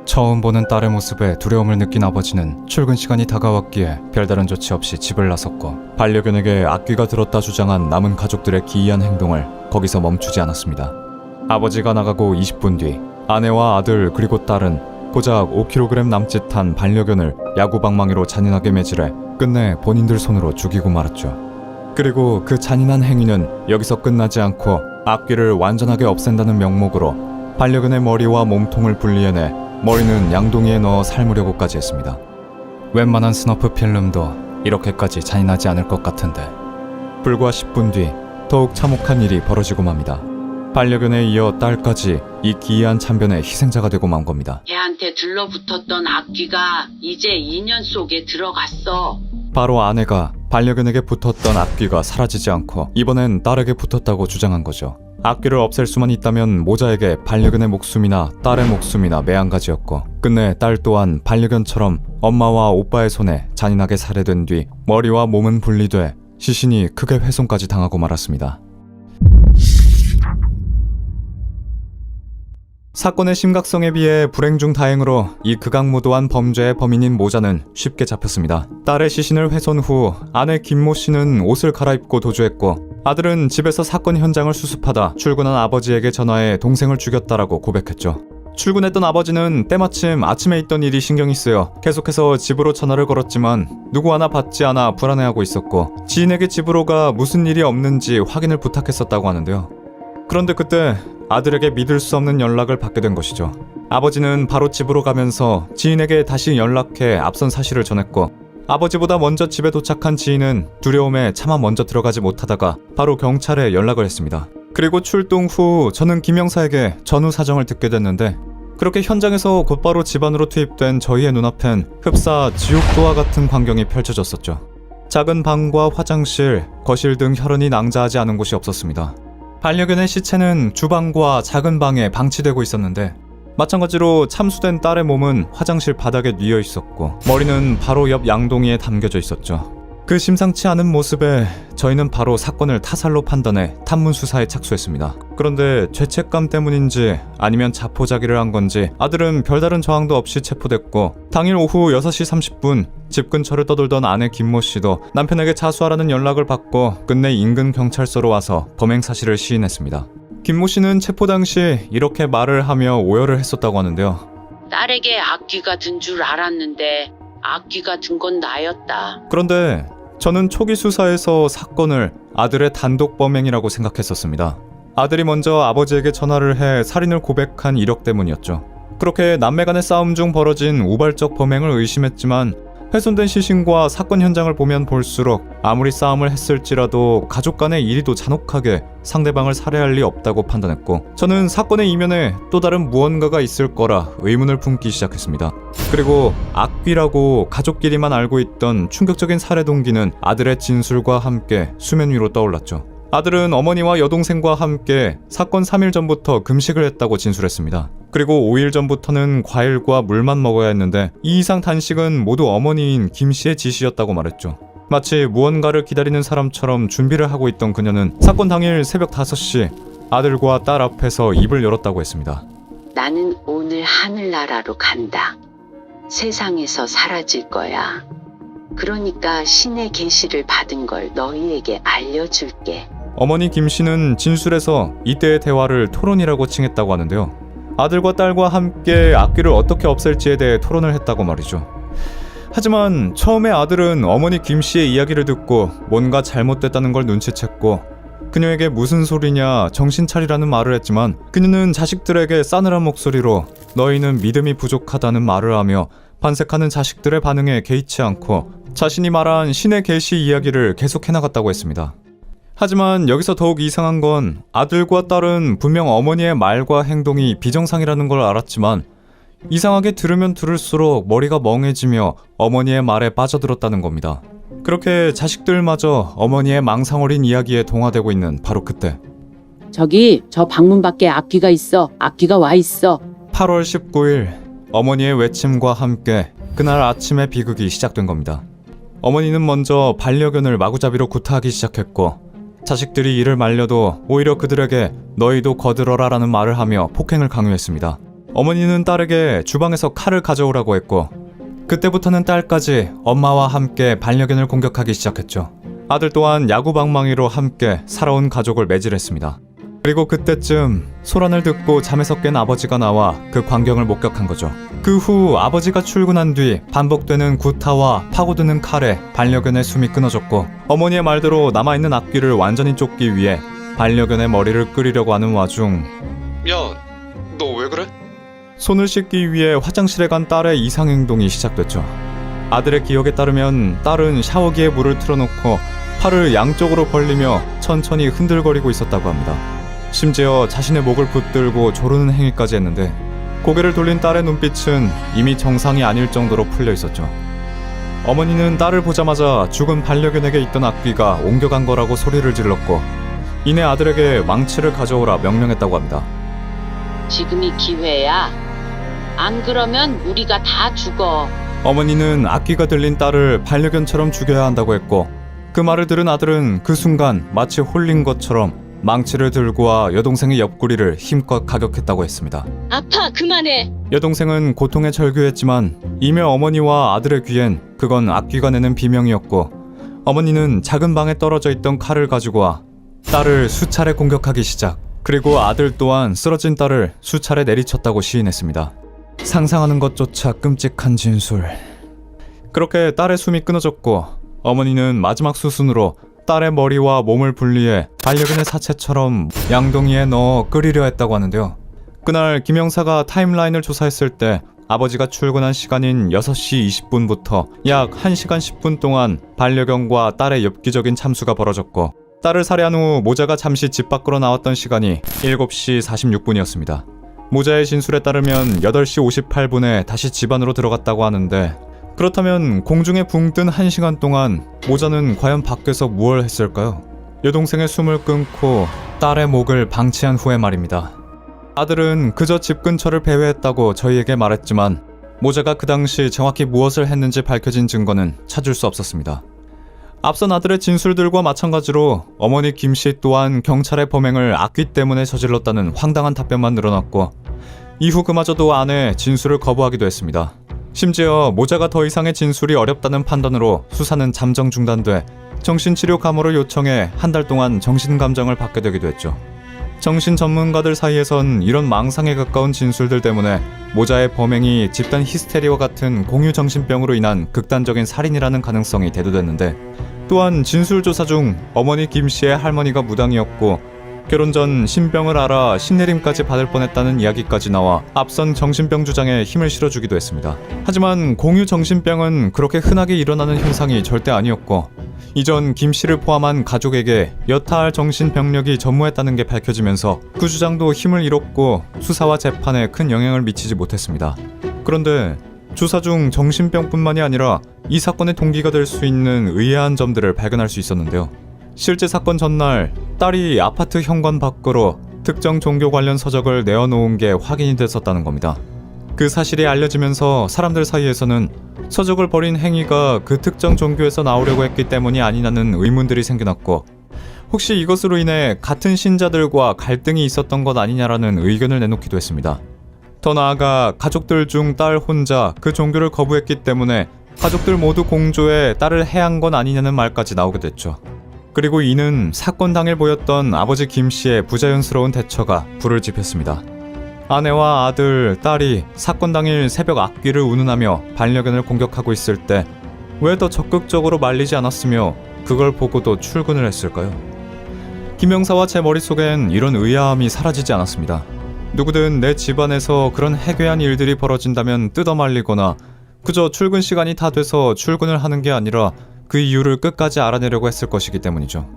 처음 보는 딸의 모습에 두려움을 느낀 아버지는 출근 시간이 다가왔기에 별다른 조치 없이 집을 나섰고 반려견에게 악귀가 들었다 주장한 남은 가족들의 기이한 행동을 거기서 멈추지 않았습니다. 아버지가 나가고 20분 뒤 아내와 아들 그리고 딸은 고작 5kg 남짓한 반려견을 야구방망이로 잔인하게 매질해 끝내 본인들 손으로 죽이고 말았죠. 그리고 그 잔인한 행위는 여기서 끝나지 않고 악귀를 완전하게 없앤다는 명목으로 반려견의 머리와 몸통을 분리해내 머리는 양동이에 넣어 삶으려고까지 했습니다. 웬만한 스너프 필름도 이렇게까지 잔인하지 않을 것 같은데. 불과 10분 뒤 더욱 참혹한 일이 벌어지고 맙니다. 반려견에 이어 딸까지 이 기이한 참변의 희생자가 되고 만 겁니다. 걔한테 들러붙었던 악귀가 이제 인연 속에 들어갔어. 바로 아내가 반려견에게 붙었던 악귀가 사라지지 않고 이번엔 딸에게 붙었다고 주장한 거죠. 악귀를 없앨 수만 있다면 모자에게 반려견의 목숨이나 딸의 목숨이나 매한가지였고 끝내 딸 또한 반려견처럼 엄마와 오빠의 손에 잔인하게 살해된 뒤 머리와 몸은 분리돼 시신이 크게 훼손까지 당하고 말았습니다. 사건의 심각성에 비해 불행 중 다행으로 이 극악무도한 범죄의 범인인 모자는 쉽게 잡혔습니다. 딸의 시신을 훼손 후 아내 김모 씨는 옷을 갈아입고 도주했고 아들은 집에서 사건 현장을 수습하다 출근한 아버지에게 전화해 동생을 죽였다라고 고백했죠. 출근했던 아버지는 때마침 아침에 있던 일이 신경이 쓰여 계속해서 집으로 전화를 걸었지만 누구 하나 받지 않아 불안해하고 있었고 지인에게 집으로 가 무슨 일이 없는지 확인을 부탁했었다고 하는데요. 그런데 그때 아들에게 믿을 수 없는 연락을 받게 된 것이죠. 아버지는 바로 집으로 가면서 지인에게 다시 연락해 앞선 사실을 전했고 아버지보다 먼저 집에 도착한 지인은 두려움에 차마 먼저 들어가지 못하다가 바로 경찰에 연락을 했습니다. 그리고 출동 후 저는 김 형사에게 전후 사정을 듣게 됐는데 그렇게 현장에서 곧바로 집안으로 투입된 저희의 눈앞엔 흡사 지옥도와 같은 광경이 펼쳐졌었죠. 작은 방과 화장실, 거실 등 혈흔이 낭자하지 않은 곳이 없었습니다. 반려견의 시체는 주방과 작은 방에 방치되고 있었는데 마찬가지로 참수된 딸의 몸은 화장실 바닥에 뉘어 있었고 머리는 바로 옆 양동이에 담겨져 있었죠. 그 심상치 않은 모습에 저희는 바로 사건을 타살로 판단해 탐문 수사에 착수했습니다. 그런데 죄책감 때문인지 아니면 자포자기를 한 건지 아들은 별다른 저항도 없이 체포됐고 당일 오후 6시 30분 집 근처를 떠돌던 아내 김모 씨도 남편에게 자수하라는 연락을 받고 끝내 인근 경찰서로 와서 범행 사실을 시인했습니다. 김모 씨는 체포 당시 이렇게 말을 하며 오열을 했었다고 하는데요. 딸에게 악귀가 든 줄 알았는데 악귀가 든 건 나였다. 그런데 저는 초기 수사에서 사건을 아들의 단독 범행이라고 생각했었습니다. 아들이 먼저 아버지에게 전화를 해 살인을 고백한 이력 때문이었죠. 그렇게 남매 간의 싸움 중 벌어진 우발적 범행을 의심했지만 훼손된 시신과 사건 현장을 보면 볼수록 아무리 싸움을 했을지라도 가족 간의 이리도 잔혹하게 상대방을 살해할 리 없다고 판단했고 저는 사건의 이면에 또 다른 무언가가 있을 거라 의문을 품기 시작했습니다. 그리고 악귀라고 가족끼리만 알고 있던 충격적인 살해 동기는 아들의 진술과 함께 수면 위로 떠올랐죠. 아들은 어머니와 여동생과 함께 사건 3일 전부터 금식을 했다고 진술했습니다. 그리고 5일 전부터는 과일과 물만 먹어야 했는데 이 이상 단식은 모두 어머니인 김 씨의 지시였다고 말했죠. 마치 무언가를 기다리는 사람처럼 준비를 하고 있던 그녀는 사건 당일 새벽 5시 아들과 딸 앞에서 입을 열었다고 했습니다. 나는 오늘 하늘나라로 간다. 세상에서 사라질 거야. 그러니까 신의 계시를 받은 걸 너희에게 알려줄게. 어머니 김 씨는 진술에서 이때의 대화를 토론이라고 칭했다고 하는데요. 아들과 딸과 함께 악귀를 어떻게 없앨지에 대해 토론을 했다고 말이죠. 하지만 처음에 아들은 어머니 김 씨의 이야기를 듣고 뭔가 잘못됐다는 걸 눈치챘고 그녀에게 무슨 소리냐 정신 차리라는 말을 했지만 그녀는 자식들에게 싸늘한 목소리로 너희는 믿음이 부족하다는 말을 하며 반색하는 자식들의 반응에 개의치 않고 자신이 말한 신의 계시 이야기를 계속해 나갔다고 했습니다. 하지만 여기서 더욱 이상한 건 아들과 딸은 분명 어머니의 말과 행동이 비정상이라는 걸 알았지만 이상하게 들으면 들을수록 머리가 멍해지며 어머니의 말에 빠져들었다는 겁니다. 그렇게 자식들마저 어머니의 망상어린 이야기에 동화되고 있는 바로 그때 저기 저 방문 밖에 악귀가 있어. 악귀가 와 있어. 8월 19일 어머니의 외침과 함께 그날 아침에 비극이 시작된 겁니다. 어머니는 먼저 반려견을 마구잡이로 구타하기 시작했고 자식들이 이를 말려도 오히려 그들에게 너희도 거들어라 라는 말을 하며 폭행을 강요했습니다. 어머니는 딸에게 주방에서 칼을 가져오라고 했고 그때부터는 딸까지 엄마와 함께 반려견을 공격하기 시작했죠. 아들 또한 야구방망이로 함께 살아온 가족을 매질했습니다. 그리고 그때쯤 소란을 듣고 잠에서 깬 아버지가 나와 그 광경을 목격한 거죠. 그 후 아버지가 출근한 뒤 반복되는 구타와 파고드는 칼에 반려견의 숨이 끊어졌고 어머니의 말대로 남아있는 악귀를 완전히 쫓기 위해 반려견의 머리를 끄리려고 하는 와중 야, 너 왜 그래? 손을 씻기 위해 화장실에 간 딸의 이상행동이 시작됐죠. 아들의 기억에 따르면 딸은 샤워기에 물을 틀어놓고 팔을 양쪽으로 벌리며 천천히 흔들거리고 있었다고 합니다. 심지어 자신의 목을 붙들고 조르는 행위까지 했는데 고개를 돌린 딸의 눈빛은 이미 정상이 아닐 정도로 풀려 있었죠. 어머니는 딸을 보자마자 죽은 반려견에게 있던 악귀가 옮겨간 거라고 소리를 질렀고 이내 아들에게 망치를 가져오라 명령했다고 합니다. 지금이 기회야. 안 그러면 우리가 다 죽어. 어머니는 악귀가 들린 딸을 반려견처럼 죽여야 한다고 했고 그 말을 들은 아들은 그 순간 마치 홀린 것처럼 망치를 들고 와 여동생의 옆구리를 힘껏 가격했다고 했습니다. 아파, 그만해. 여동생은 고통에 절규했지만 이미 어머니와 아들의 귀엔 그건 악귀가 내는 비명이었고 어머니는 작은 방에 떨어져 있던 칼을 가지고 와 딸을 수차례 공격하기 시작. 그리고 아들 또한 쓰러진 딸을 수차례 내리쳤다고 시인했습니다. 상상하는 것조차 끔찍한 진술. 그렇게 딸의 숨이 끊어졌고 어머니는 마지막 수순으로 딸의 머리와 몸을 분리해 반려견의 사체처럼 양동이에 넣어 끓이려 했다고 하는데요. 그날 김 형사가 타임라인을 조사했을 때 아버지가 출근한 시간인 6시 20분부터 약 1시간 10분 동안 반려견과 딸의 엽기적인 참수가 벌어졌고 딸을 살해한 후 모자가 잠시 집 밖으로 나왔던 시간이 7시 46분이었습니다. 모자의 진술에 따르면 8시 58분에 다시 집 안으로 들어갔다고 하는데 그렇다면 공중에 붕 뜬 1시간 동안 모자는 과연 밖에서 무얼 했을까요? 여동생의 숨을 끊고 딸의 목을 방치한 후에 말입니다. 아들은 그저 집 근처를 배회했다고 저희에게 말했지만 모자가 그 당시 정확히 무엇을 했는지 밝혀진 증거는 찾을 수 없었습니다. 앞선 아들의 진술들과 마찬가지로 어머니 김 씨 또한 경찰의 범행을 악귀 때문에 저질렀다는 황당한 답변만 늘어났고 이후 그마저도 아내 진술을 거부하기도 했습니다. 심지어 모자가 더 이상의 진술이 어렵다는 판단으로 수사는 잠정 중단돼 정신치료 감호를 요청해 한 달 동안 정신감정을 받게 되기도 했죠. 정신 전문가들 사이에선 이런 망상에 가까운 진술들 때문에 모자의 범행이 집단 히스테리와 같은 공유 정신병으로 인한 극단적인 살인이라는 가능성이 대두됐는데 또한 진술 조사 중 어머니 김 씨의 할머니가 무당이었고 결혼 전 신병을 앓아 신내림까지 받을 뻔했다는 이야기까지 나와 앞선 정신병 주장에 힘을 실어주기도 했습니다. 하지만 공유 정신병은 그렇게 흔하게 일어나는 현상이 절대 아니었고 이전 김 씨를 포함한 가족에게 여타할 정신병력이 전무했다는 게 밝혀지면서 그 주장도 힘을 잃었고 수사와 재판에 큰 영향을 미치지 못했습니다. 그런데 조사 중 정신병뿐만이 아니라 이 사건의 동기가 될 수 있는 의아한 점들을 발견할 수 있었는데요. 실제 사건 전날 딸이 아파트 현관 밖으로 특정 종교 관련 서적을 내어놓은 게 확인이 됐었다는 겁니다. 그 사실이 알려지면서 사람들 사이에서는 서적을 버린 행위가 그 특정 종교에서 나오려고 했기 때문이 아니냐는 의문들이 생겨났고 혹시 이것으로 인해 같은 신자들과 갈등이 있었던 것 아니냐라는 의견을 내놓기도 했습니다. 더 나아가 가족들 중 딸 혼자 그 종교를 거부했기 때문에 가족들 모두 공조해 딸을 해한 건 아니냐는 말까지 나오게 됐죠. 그리고 이는 사건 당일 보였던 아버지 김 씨의 부자연스러운 대처가 불을 지폈습니다. 아내와 아들, 딸이 사건 당일 새벽 악귀를 운운하며 반려견을 공격하고 있을 때 왜 더 적극적으로 말리지 않았으며 그걸 보고도 출근을 했을까요? 김영사와 제 머릿속엔 이런 의아함이 사라지지 않았습니다. 누구든 내 집안에서 그런 해괴한 일들이 벌어진다면 뜯어말리거나 그저 출근 시간이 다 돼서 출근을 하는 게 아니라 그 이유를 끝까지 알아내려고 했을 것이기 때문이죠.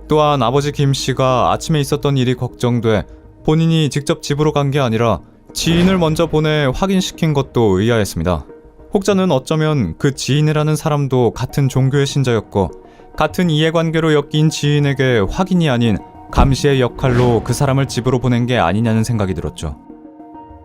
또한 아버지 김 씨가 아침에 있었던 일이 걱정돼 본인이 직접 집으로 간 게 아니라 지인을 먼저 보내 확인시킨 것도 의아했습니다. 혹자는 어쩌면 그 지인이라는 사람도 같은 종교의 신자였고 같은 이해관계로 엮인 지인에게 확인이 아닌 감시의 역할로 그 사람을 집으로 보낸 게 아니냐는 생각이 들었죠.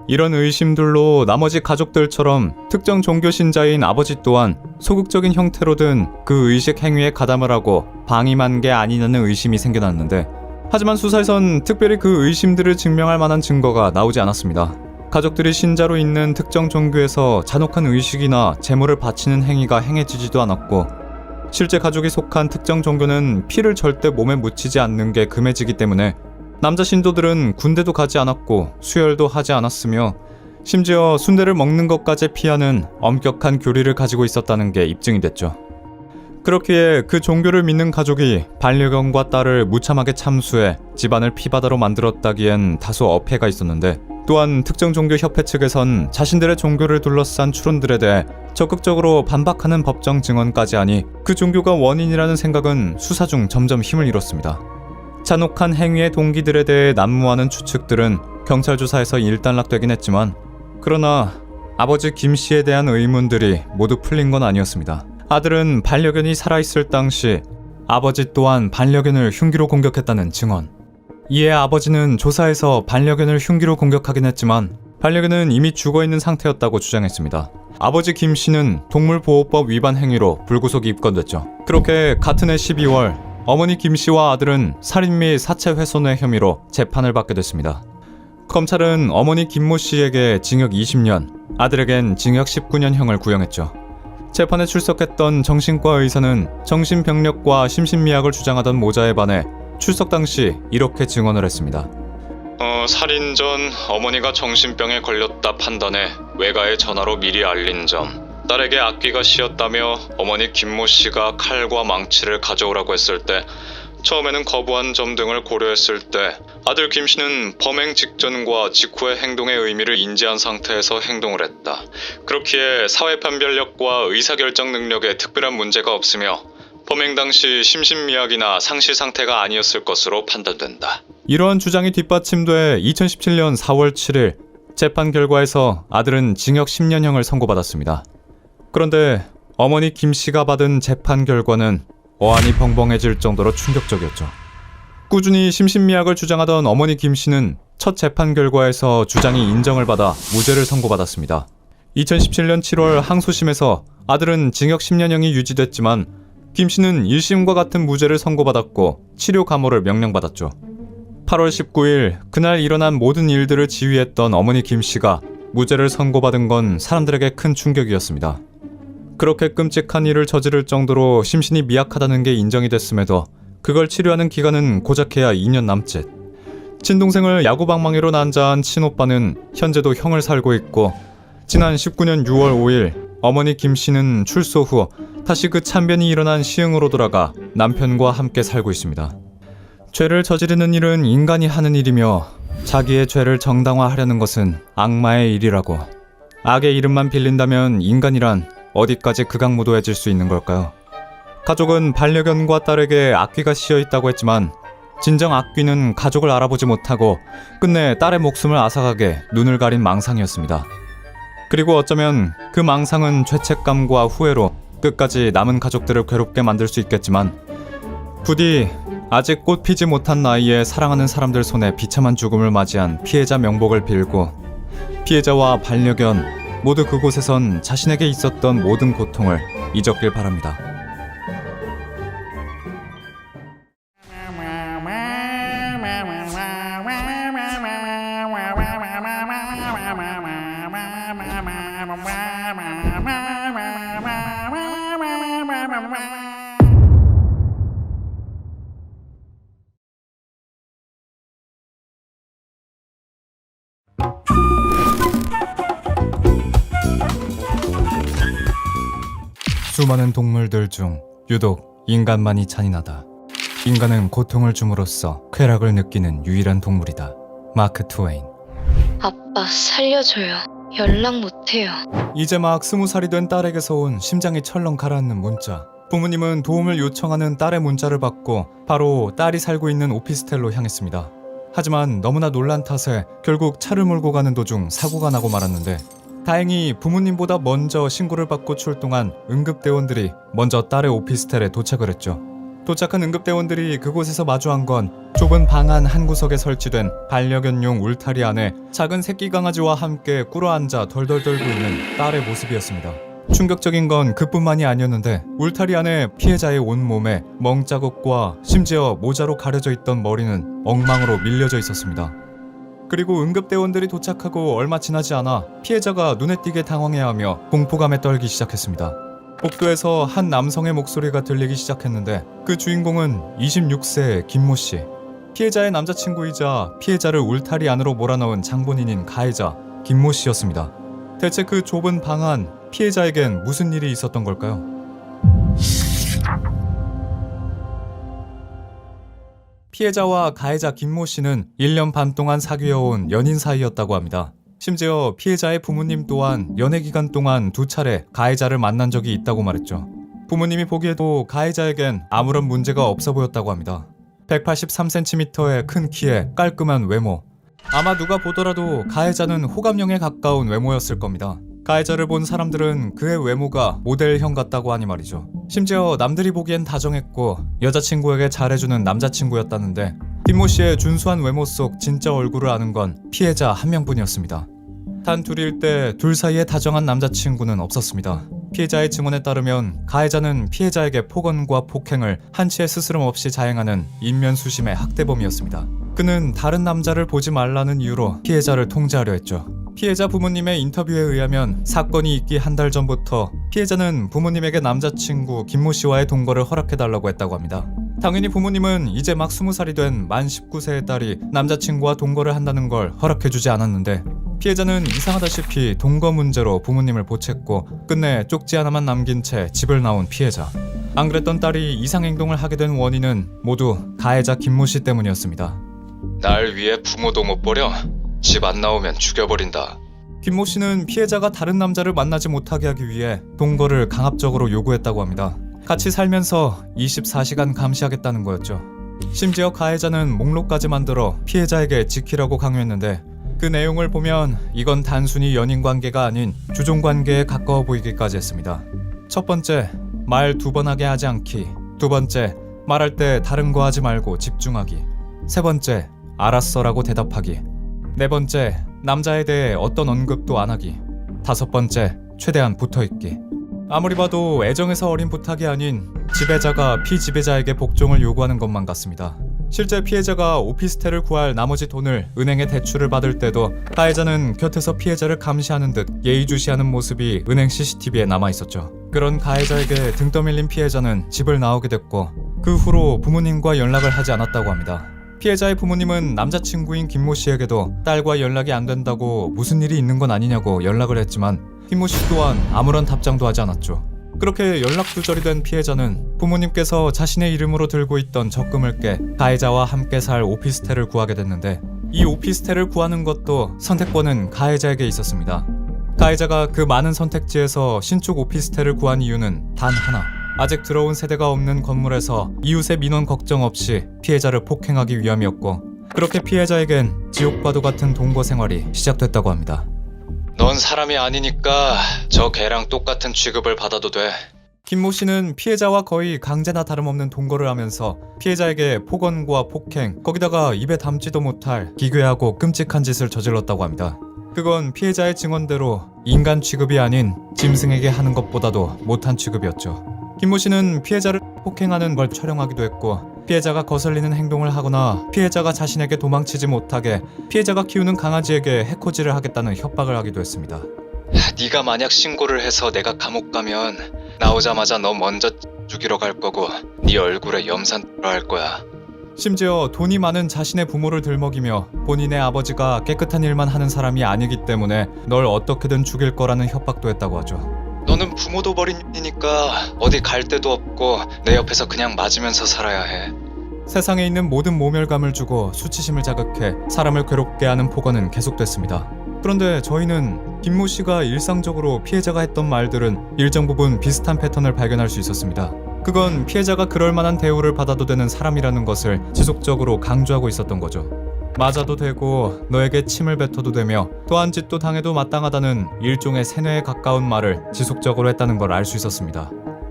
이런 의심들로 나머지 가족들처럼 특정 종교 신자인 아버지 또한 소극적인 형태로든 그 의식 행위에 가담을 하고 방임한 게 아니냐는 의심이 생겨났는데, 하지만 수사에선 특별히 그 의심들을 증명할 만한 증거가 나오지 않았습니다. 가족들이 신자로 있는 특정 종교에서 잔혹한 의식이나 제물을 바치는 행위가 행해지지도 않았고, 실제 가족이 속한 특정 종교는 피를 절대 몸에 묻히지 않는 게 금해지기 때문에 남자 신도들은 군대도 가지 않았고 수혈도 하지 않았으며 심지어 순대를 먹는 것까지 피하는 엄격한 교리를 가지고 있었다는 게 입증이 됐죠. 그렇기에 그 종교를 믿는 가족이 반려견과 딸을 무참하게 참수해 집안을 피바다로 만들었다기엔 다소 어폐가 있었는데, 또한 특정 종교 협회 측에선 자신들의 종교를 둘러싼 추론들에 대해 적극적으로 반박하는 법정 증언까지 하니 그 종교가 원인이라는 생각은 수사 중 점점 힘을 잃었습니다. 잔혹한 행위의 동기들에 대해 난무하는 추측들은 경찰 조사에서 일단락되긴 했지만, 그러나 아버지 김 씨에 대한 의문들이 모두 풀린 건 아니었습니다. 아들은 반려견이 살아있을 당시 아버지 또한 반려견을 흉기로 공격했다는 증언. 이에 아버지는 조사에서 반려견을 흉기로 공격하긴 했지만 반려견은 이미 죽어있는 상태였다고 주장했습니다. 아버지 김 씨는 동물보호법 위반 행위로 불구속이 입건됐죠. 그렇게 같은 해 12월 어머니 김 씨와 아들은 살인 및 사체 훼손의 혐의로 재판을 받게 됐습니다. 검찰은 어머니 김모 씨에게 징역 20년, 아들에겐 징역 19년형을 구형했죠. 재판에 출석했던 정신과 의사는 정신병력과 심신미약을 주장하던 모자에 반해 출석 당시 이렇게 증언을 했습니다. 살인 전 어머니가 정신병에 걸렸다 판단해 외가에 전화로 미리 알린 점, 딸에게 악귀가 씌었다며 어머니 김모 씨가 칼과 망치를 가져오라고 했을 때 처음에는 거부한 점 등을 고려했을 때 아들 김 씨는 범행 직전과 직후의 행동의 의미를 인지한 상태에서 행동을 했다. 그렇기에 사회 판별력과 의사결정 능력에 특별한 문제가 없으며 범행 당시 심신미약이나 상실 상태가 아니었을 것으로 판단된다. 이러한 주장이 뒷받침돼 2017년 4월 7일 재판 결과에서 아들은 징역 10년형을 선고받았습니다. 그런데 어머니 김 씨가 받은 재판 결과는 어안이 벙벙해질 정도로 충격적이었죠. 꾸준히 심신미약을 주장하던 어머니 김 씨는 첫 재판 결과에서 주장이 인정을 받아 무죄를 선고받았습니다. 2017년 7월 항소심에서 아들은 징역 10년형이 유지됐지만 김 씨는 1심과 같은 무죄를 선고받았고 치료 감호를 명령받았죠. 8월 19일 그날 일어난 모든 일들을 지휘했던 어머니 김 씨가 무죄를 선고받은 건 사람들에게 큰 충격이었습니다. 그렇게 끔찍한 일을 저지를 정도로 심신이 미약하다는 게 인정이 됐음에도 그걸 치료하는 기간은 고작해야 2년 남짓. 친동생을 야구방망이로 난자한 친오빠는 현재도 형을 살고 있고, 지난 19년 6월 5일 어머니 김 씨는 출소 후 다시 그 참변이 일어난 시흥으로 돌아가 남편과 함께 살고 있습니다. 죄를 저지르는 일은 인간이 하는 일이며 자기의 죄를 정당화하려는 것은 악마의 일이라고. 악의 이름만 빌린다면 인간이란 어디까지 극악무도해질 수 있는 걸까요? 가족은 반려견과 딸에게 악귀가 씌어 있다고 했지만 진정 악귀는 가족을 알아보지 못하고 끝내 딸의 목숨을 앗아가게 눈을 가린 망상이었습니다. 그리고 어쩌면 그 망상은 죄책감과 후회로 끝까지 남은 가족들을 괴롭게 만들 수 있겠지만, 부디 아직 꽃 피지 못한 나이에 사랑하는 사람들 손에 비참한 죽음을 맞이한 피해자 명복을 빌고, 피해자와 반려견 모두 그곳에선 자신에게 있었던 모든 고통을 잊었길 바랍니다. 수많은 동물들 중 유독 인간만이 잔인하다. 인간은 고통을 줌으로써 쾌락을 느끼는 유일한 동물이다. 마크 트웨인. 아빠 살려줘요. 연락 못해요. 이제 막 20살이 된 딸에게서 온 심장이 철렁 가라앉는 문자. 부모님은 도움을 요청하는 딸의 문자를 받고 바로 딸이 살고 있는 오피스텔로 향했습니다. 하지만 너무나 놀란 탓에 결국 차를 몰고 가는 도중 사고가 나고 말았는데, 다행히 부모님보다 먼저 신고를 받고 출동한 응급대원들이 먼저 딸의 오피스텔에 도착을 했죠. 도착한 응급대원들이 그곳에서 마주한 건 좁은 방 안 한 구석에 설치된 반려견용 울타리 안에 작은 새끼 강아지와 함께 꿇어앉아 덜덜 떨고 있는 딸의 모습이었습니다. 충격적인 건 그뿐만이 아니었는데, 울타리 안에 피해자의 온몸에 멍자국과 심지어 모자로 가려져 있던 머리는 엉망으로 밀려져 있었습니다. 그리고 응급대원들이 도착하고 얼마 지나지 않아 피해자가 눈에 띄게 당황해하며 공포감에 떨기 시작했습니다. 복도에서 한 남성의 목소리가 들리기 시작했는데, 그 주인공은 26세의 김모 씨. 피해자의 남자친구이자 피해자를 울타리 안으로 몰아넣은 장본인인 가해자 김모 씨였습니다. 대체 그 좁은 방 안 피해자에겐 무슨 일이 있었던 걸까요? 피해자와 가해자 김모 씨는 1년 반 동안 사귀어온 연인 사이였다고 합니다. 심지어 피해자의 부모님 또한 연애 기간 동안 2차례 가해자를 만난 적이 있다고 말했죠. 부모님이 보기에도 가해자에겐 아무런 문제가 없어 보였다고 합니다. 183cm의 큰 키에 깔끔한 외모. 아마 누가 보더라도 가해자는 호감형에 가까운 외모였을 겁니다. 가해자를 본 사람들은 그의 외모가 모델형 같다고 하니 말이죠. 심지어 남들이 보기엔 다정했고 여자친구에게 잘해주는 남자친구였다는데, 김모 씨의 준수한 외모 속 진짜 얼굴을 아는 건 피해자 한 명뿐이었습니다. 단 둘일 때 둘 사이에 다정한 남자친구는 없었습니다. 피해자의 증언에 따르면 가해자는 피해자에게 폭언과 폭행을 한치의 스스럼 없이 자행하는 인면수심의 학대범이었습니다. 그는 다른 남자를 보지 말라는 이유로 피해자를 통제하려 했죠. 피해자 부모님의 인터뷰에 의하면 사건이 있기 한 달 전부터 피해자는 부모님에게 남자친구 김모 씨와의 동거를 허락해달라고 했다고 합니다. 당연히 부모님은 이제 막 20살이 된 만 19세의 딸이 남자친구와 동거를 한다는 걸 허락해주지 않았는데, 피해자는 이상하다시피 동거 문제로 부모님을 보챘고 끝내 쪽지 하나만 남긴 채 집을 나온 피해자. 안 그랬던 딸이 이상행동을 하게 된 원인은 모두 가해자 김모 씨 때문이었습니다. 날 위해 부모도 못 버려? 집 안 나오면 죽여버린다. 김모 씨는 피해자가 다른 남자를 만나지 못하게 하기 위해 동거를 강압적으로 요구했다고 합니다. 같이 살면서 24시간 감시하겠다는 거였죠. 심지어 가해자는 목록까지 만들어 피해자에게 지키라고 강요했는데, 그 내용을 보면 이건 단순히 연인 관계가 아닌 주종 관계에 가까워 보이기까지 했습니다. 첫 번째, 말 2번 하게 하지 않기. 2번째, 말할 때 다른 거 하지 말고 집중하기. 3번째, 알았어라고 대답하기. 4번째, 남자에 대해 어떤 언급도 안 하기. 5번째, 최대한 붙어있기. 아무리 봐도 애정에서 어린 부탁이 아닌 지배자가 피지배자에게 복종을 요구하는 것만 같습니다. 실제 피해자가 오피스텔을 구할 나머지 돈을 은행에 대출을 받을 때도 가해자는 곁에서 피해자를 감시하는 듯 예의주시하는 모습이 은행 CCTV에 남아있었죠. 그런 가해자에게 등 떠밀린 피해자는 집을 나오게 됐고, 그 후로 부모님과 연락을 하지 않았다고 합니다. 피해자의 부모님은 남자친구인 김모 씨에게도 딸과 연락이 안 된다고 무슨 일이 있는 건 아니냐고 연락을 했지만, 김모 씨 또한 아무런 답장도 하지 않았죠. 그렇게 연락두절이 된 피해자는 부모님께서 자신의 이름으로 들고 있던 적금을 깨 가해자와 함께 살 오피스텔을 구하게 됐는데, 이 오피스텔을 구하는 것도 선택권은 가해자에게 있었습니다. 가해자가 그 많은 선택지에서 신축 오피스텔을 구한 이유는 단 하나. 아직 들어온 세대가 없는 건물에서 이웃의 민원 걱정 없이 피해자를 폭행하기 위함이었고, 그렇게 피해자에겐 지옥과도 같은 동거 생활이 시작됐다고 합니다. 넌 사람이 아니니까 저 개랑 똑같은 취급을 받아도 돼. 김모 씨는 피해자와 거의 강제나 다름없는 동거를 하면서 피해자에게 폭언과 폭행, 거기다가 입에 담지도 못할 기괴하고 끔찍한 짓을 저질렀다고 합니다. 그건 피해자의 증언대로 인간 취급이 아닌 짐승에게 하는 것보다도 못한 취급이었죠. 김모 씨는 피해자를 폭행하는 걸 촬영하기도 했고, 피해자가 거슬리는 행동을 하거나 피해자가 자신에게 도망치지 못하게 피해자가 키우는 강아지에게 해코지를 하겠다는 협박을 하기도 했습니다. 네가 만약 신고를 해서 내가 감옥 가면 나오자마자 너 먼저 죽이러 갈 거고 네 얼굴에 염산 할 거야. 심지어 돈이 많은 자신의 부모를 들먹이며 본인의 아버지가 깨끗한 일만 하는 사람이 아니기 때문에 널 어떻게든 죽일 거라는 협박도 했다고 하죠. 너는 부모도 버린 년이니까 어디 갈 데도 없고 내 옆에서 그냥 맞으면서 살아야 해. 세상에 있는 모든 모멸감을 주고 수치심을 자극해 사람을 괴롭게 하는 폭언은 계속됐습니다. 그런데 저희는 김모 씨가 일상적으로 피해자가 했던 말들은 일정 부분 비슷한 패턴을 발견할 수 있었습니다. 그건 피해자가 그럴 만한 대우를 받아도 되는 사람이라는 것을 지속적으로 강조하고 있었던 거죠. 맞아도 되고 너에게 침을 뱉어도 되며 또한 짓도 당해도 마땅하다는 일종의 세뇌에 가까운 말을 지속적으로 했다는 걸 알 수 있었습니다.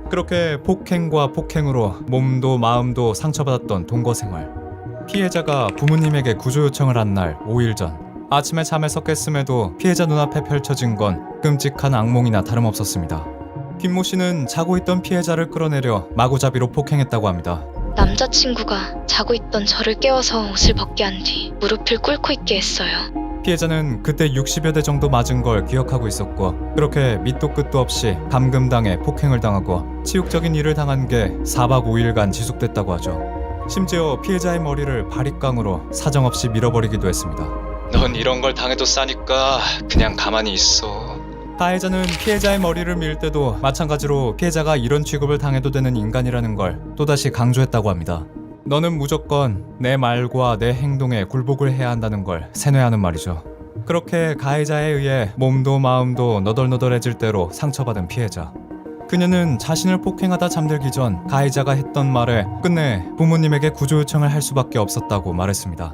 그렇게 폭행과 폭행으로 몸도 마음도 상처받았던 동거 생활. 피해자가 부모님에게 구조 요청을 한 날 5일 전 아침에 잠에서 깼음에도 피해자 눈앞에 펼쳐진 건 끔찍한 악몽이나 다름없었습니다. 김모 씨는 자고 있던 피해자를 끌어내려 마구잡이로 폭행했다고 합니다. 남자친구가 자고 있던 저를 깨워서 옷을 벗게 한 뒤 무릎을 꿇고 있게 했어요. 피해자는 그때 60여 대 정도 맞은 걸 기억하고 있었고 그렇게 밑도 끝도 없이 감금당해 폭행을 당하고 치욕적인 일을 당한 게 4박 5일간 지속됐다고 하죠. 심지어 피해자의 머리를 바리깡으로 사정없이 밀어버리기도 했습니다. 넌 이런 걸 당해도 싸니까 그냥 가만히 있어. 가해자는 피해자의 머리를 밀 때도 마찬가지로 피해자가 이런 취급을 당해도 되는 인간이라는 걸 또다시 강조했다고 합니다. 너는 무조건 내 말과 내 행동에 굴복을 해야 한다는 걸 세뇌하는 말이죠. 그렇게 가해자에 의해 몸도 마음도 너덜너덜해질 대로 상처받은 피해자. 그녀는 자신을 폭행하다 잠들기 전 가해자가 했던 말에 끝내 부모님에게 구조 요청을 할 수밖에 없었다고 말했습니다.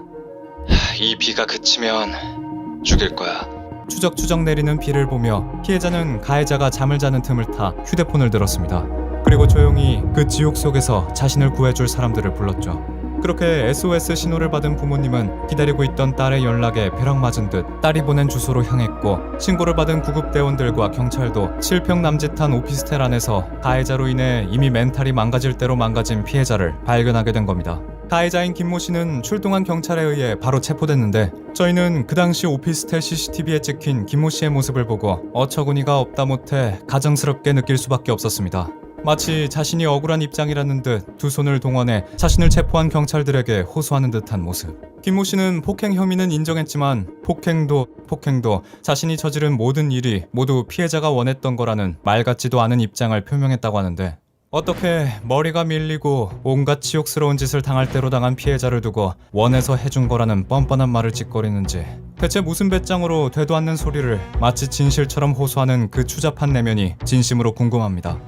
이 비가 그치면 죽일 거야. 추적추적 내리는 비를 보며 피해자는 가해자가 잠을 자는 틈을 타 휴대폰을 들었습니다. 그리고 조용히 그 지옥 속에서 자신을 구해줄 사람들을 불렀죠. 그렇게 SOS 신호를 받은 부모님은 기다리고 있던 딸의 연락에 벼락맞은 듯 딸이 보낸 주소로 향했고 신고를 받은 구급대원들과 경찰도 7평 남짓한 오피스텔 안에서 가해자로 인해 이미 멘탈이 망가질 대로 망가진 피해자를 발견하게 된 겁니다. 가해자인 김모 씨는 출동한 경찰에 의해 바로 체포됐는데 저희는 그 당시 오피스텔 CCTV에 찍힌 김모 씨의 모습을 보고 어처구니가 없다 못해 가정스럽게 느낄 수밖에 없었습니다. 마치 자신이 억울한 입장이라는 듯 두 손을 동원해 자신을 체포한 경찰들에게 호소하는 듯한 모습. 김모 씨는 폭행 혐의는 인정했지만 폭행도 자신이 저지른 모든 일이 모두 피해자가 원했던 거라는 말 같지도 않은 입장을 표명했다고 하는데 어떻게 머리가 밀리고 온갖 치욕스러운 짓을 당할 대로 당한 피해자를 두고 원해서 해준 거라는 뻔뻔한 말을 짓거리는지 대체 무슨 배짱으로 되도 않는 소리를 마치 진실처럼 호소하는 그 추잡한 내면이 진심으로 궁금합니다.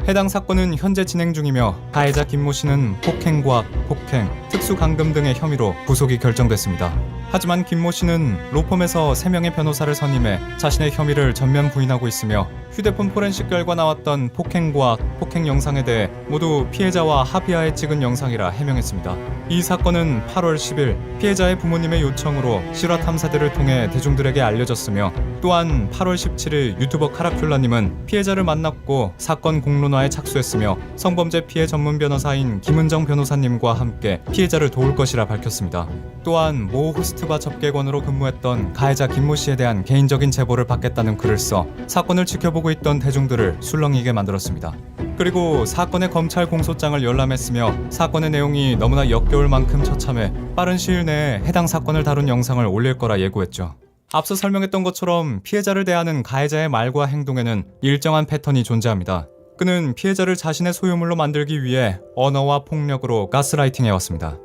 해당 사건은 현재 진행 중이며 가해자 김모 씨는 폭행과 폭행, 특수감금 등의 혐의로 구속이 결정됐습니다. 하지만 김모 씨는 로펌에서 3명의 변호사를 선임해 자신의 혐의를 전면 부인하고 있으며 휴대폰 포렌식 결과 나왔던 폭행과 폭행 영상에 대해 모두 피해자와 합의하에 찍은 영상이라 해명했습니다. 이 사건은 8월 10일 피해자의 부모님의 요청으로 실화 탐사들을 통해 대중들에게 알려졌으며 또한 8월 17일 유튜버 카라큘라님은 피해자를 만났고 사건 공론화에 착수했으며 성범죄 피해 전문 변호사인 김은정 변호사님과 함께 피해자를 도울 것이라 밝혔습니다. 또한 모 호스트바 접객원으로 근무했던 가해자 김모 씨에 대한 개인적인 제보를 받겠다는 글을 써 사건을 지켜보고 있던 대중들을 술렁이게 만들었습니다. 그리고 사건의 검찰 공소장을 열람했으며 사건의 내용이 너무나 역겨울 만큼 처참해 빠른 시일 내에 해당 사건을 다룬 영상을 올릴 거라 예고했죠. 앞서 설명했던 것처럼 피해자를 대하는 가해자의 말과 행동에는 일정한 패턴이 존재합니다. 그는 피해자를 자신의 소유물로 만들기 위해 언어와 폭력으로 가스라이팅해왔습니다.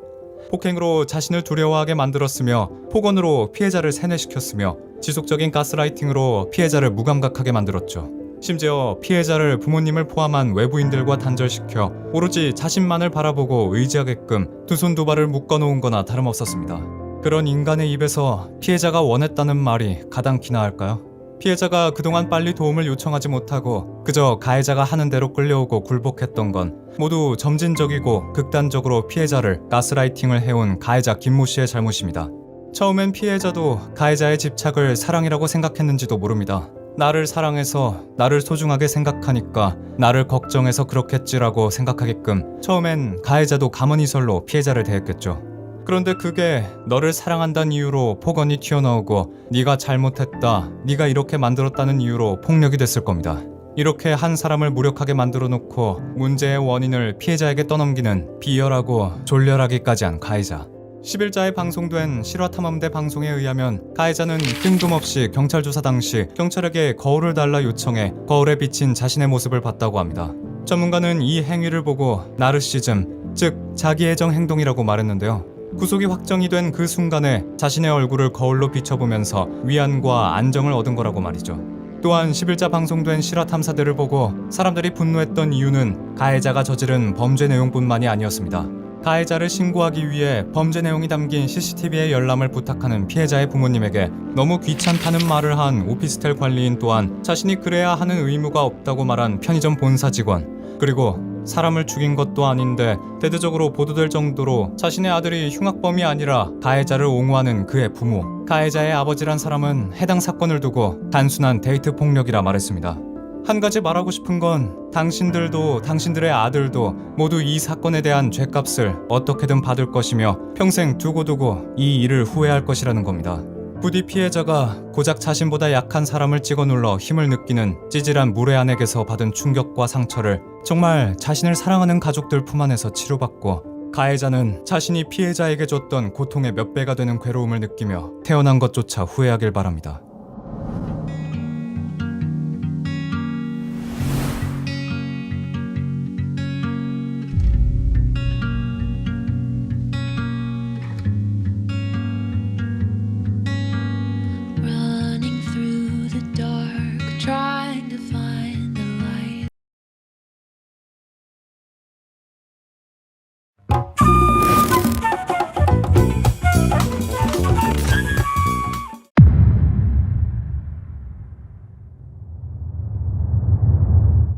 폭행으로 자신을 두려워하게 만들었으며 폭언으로 피해자를 세뇌시켰으며 지속적인 가스라이팅으로 피해자를 무감각하게 만들었죠. 심지어 피해자를 부모님을 포함한 외부인들과 단절시켜 오로지 자신만을 바라보고 의지하게끔 두 손 두 발을 묶어놓은 거나 다름없었습니다. 그런 인간의 입에서 피해자가 원했다는 말이 가당키나 할까요? 피해자가 그동안 빨리 도움을 요청하지 못하고 그저 가해자가 하는 대로 끌려오고 굴복했던 건 모두 점진적이고 극단적으로 피해자를 가스라이팅을 해온 가해자 김모 씨의 잘못입니다. 처음엔 피해자도 가해자의 집착을 사랑이라고 생각했는지도 모릅니다. 나를 사랑해서 나를 소중하게 생각하니까 나를 걱정해서 그렇겠지라고 생각하게끔 처음엔 가해자도 가문이설로 피해자를 대했겠죠. 그런데 그게 너를 사랑한다는 이유로 폭언이 튀어나오고 네가 잘못했다, 네가 이렇게 만들었다는 이유로 폭력이 됐을 겁니다. 이렇게 한 사람을 무력하게 만들어 놓고 문제의 원인을 피해자에게 떠넘기는 비열하고 졸렬하기까지 한 가해자. 10일자에 방송된 실화탐험대 방송에 의하면 가해자는 뜬금없이 경찰 조사 당시 경찰에게 거울을 달라 요청해 거울에 비친 자신의 모습을 봤다고 합니다. 전문가는 이 행위를 보고 나르시즘, 즉 자기애정 행동이라고 말했는데요. 구속이 확정이 된 그 순간에 자신의 얼굴을 거울로 비춰보면서 위안과 안정을 얻은 거라고 말이죠. 또한 10일자 방송된 실화 탐사들을 보고 사람들이 분노했던 이유는 가해자가 저지른 범죄 내용뿐만이 아니었습니다. 가해자를 신고하기 위해 범죄 내용이 담긴 CCTV의 열람을 부탁하는 피해자의 부모님에게 너무 귀찮다는 말을 한 오피스텔 관리인 또한 자신이 그래야 하는 의무가 없다고 말한 편의점 본사 직원, 그리고 사람을 죽인 것도 아닌데 대대적으로 보도될 정도로 자신의 아들이 흉악범이 아니라 가해자를 옹호하는 그의 부모, 가해자의 아버지란 사람은 해당 사건을 두고 단순한 데이트 폭력이라 말했습니다. 한 가지 말하고 싶은 건 당신들도 당신들의 아들도 모두 이 사건에 대한 죄값을 어떻게든 받을 것이며 평생 두고두고 이 일을 후회할 것이라는 겁니다. 부디 피해자가 고작 자신보다 약한 사람을 찍어 눌러 힘을 느끼는 찌질한 무례한에게서 받은 충격과 상처를 정말 자신을 사랑하는 가족들 품 안에서 치료받고, 가해자는 자신이 피해자에게 줬던 고통의 몇 배가 되는 괴로움을 느끼며 태어난 것조차 후회하길 바랍니다.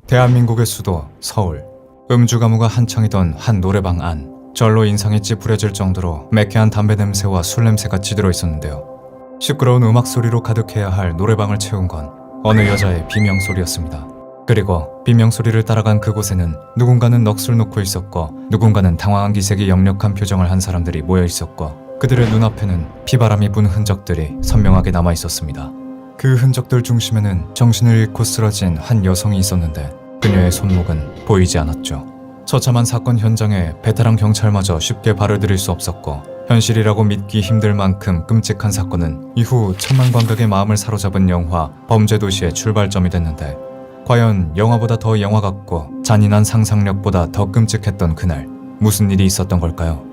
대한민국의 수도 서울. 음주 가무가 한창이던 한 노래방 안. 절로 인상이 찌푸려질 정도로 매캐한 담배 냄새와 술 냄새가 찌들어 있었는데요. 시끄러운 음악 소리로 가득해야 할 노래방을 채운 건 어느 여자의 비명 소리였습니다. 그리고 비명 소리를 따라간 그곳에는 누군가는 넋을 놓고 있었고, 누군가는 당황한 기색이 역력한 표정을 한 사람들이 모여 있었고, 그들의 눈앞에는 피바람이 분 흔적들이 선명하게 남아 있었습니다. 그 흔적들 중심에는 정신을 잃고 쓰러진 한 여성이 있었는데 그녀의 손목은 보이지 않았죠. 처참한 사건 현장에 베테랑 경찰마저 쉽게 발을 들일 수 없었고, 현실이라고 믿기 힘들 만큼 끔찍한 사건은 이후 천만 관객의 마음을 사로잡은 영화 범죄도시의 출발점이 됐는데, 과연 영화보다 더 영화 같고 잔인한 상상력보다 더 끔찍했던 그날, 무슨 일이 있었던 걸까요?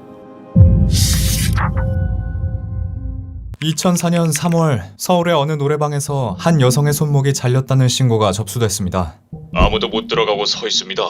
2004년 3월 서울의 어느 노래방에서 한 여성의 손목이 잘렸다는 신고가 접수됐습니다. 아무도 못 들어가고 서 있습니다.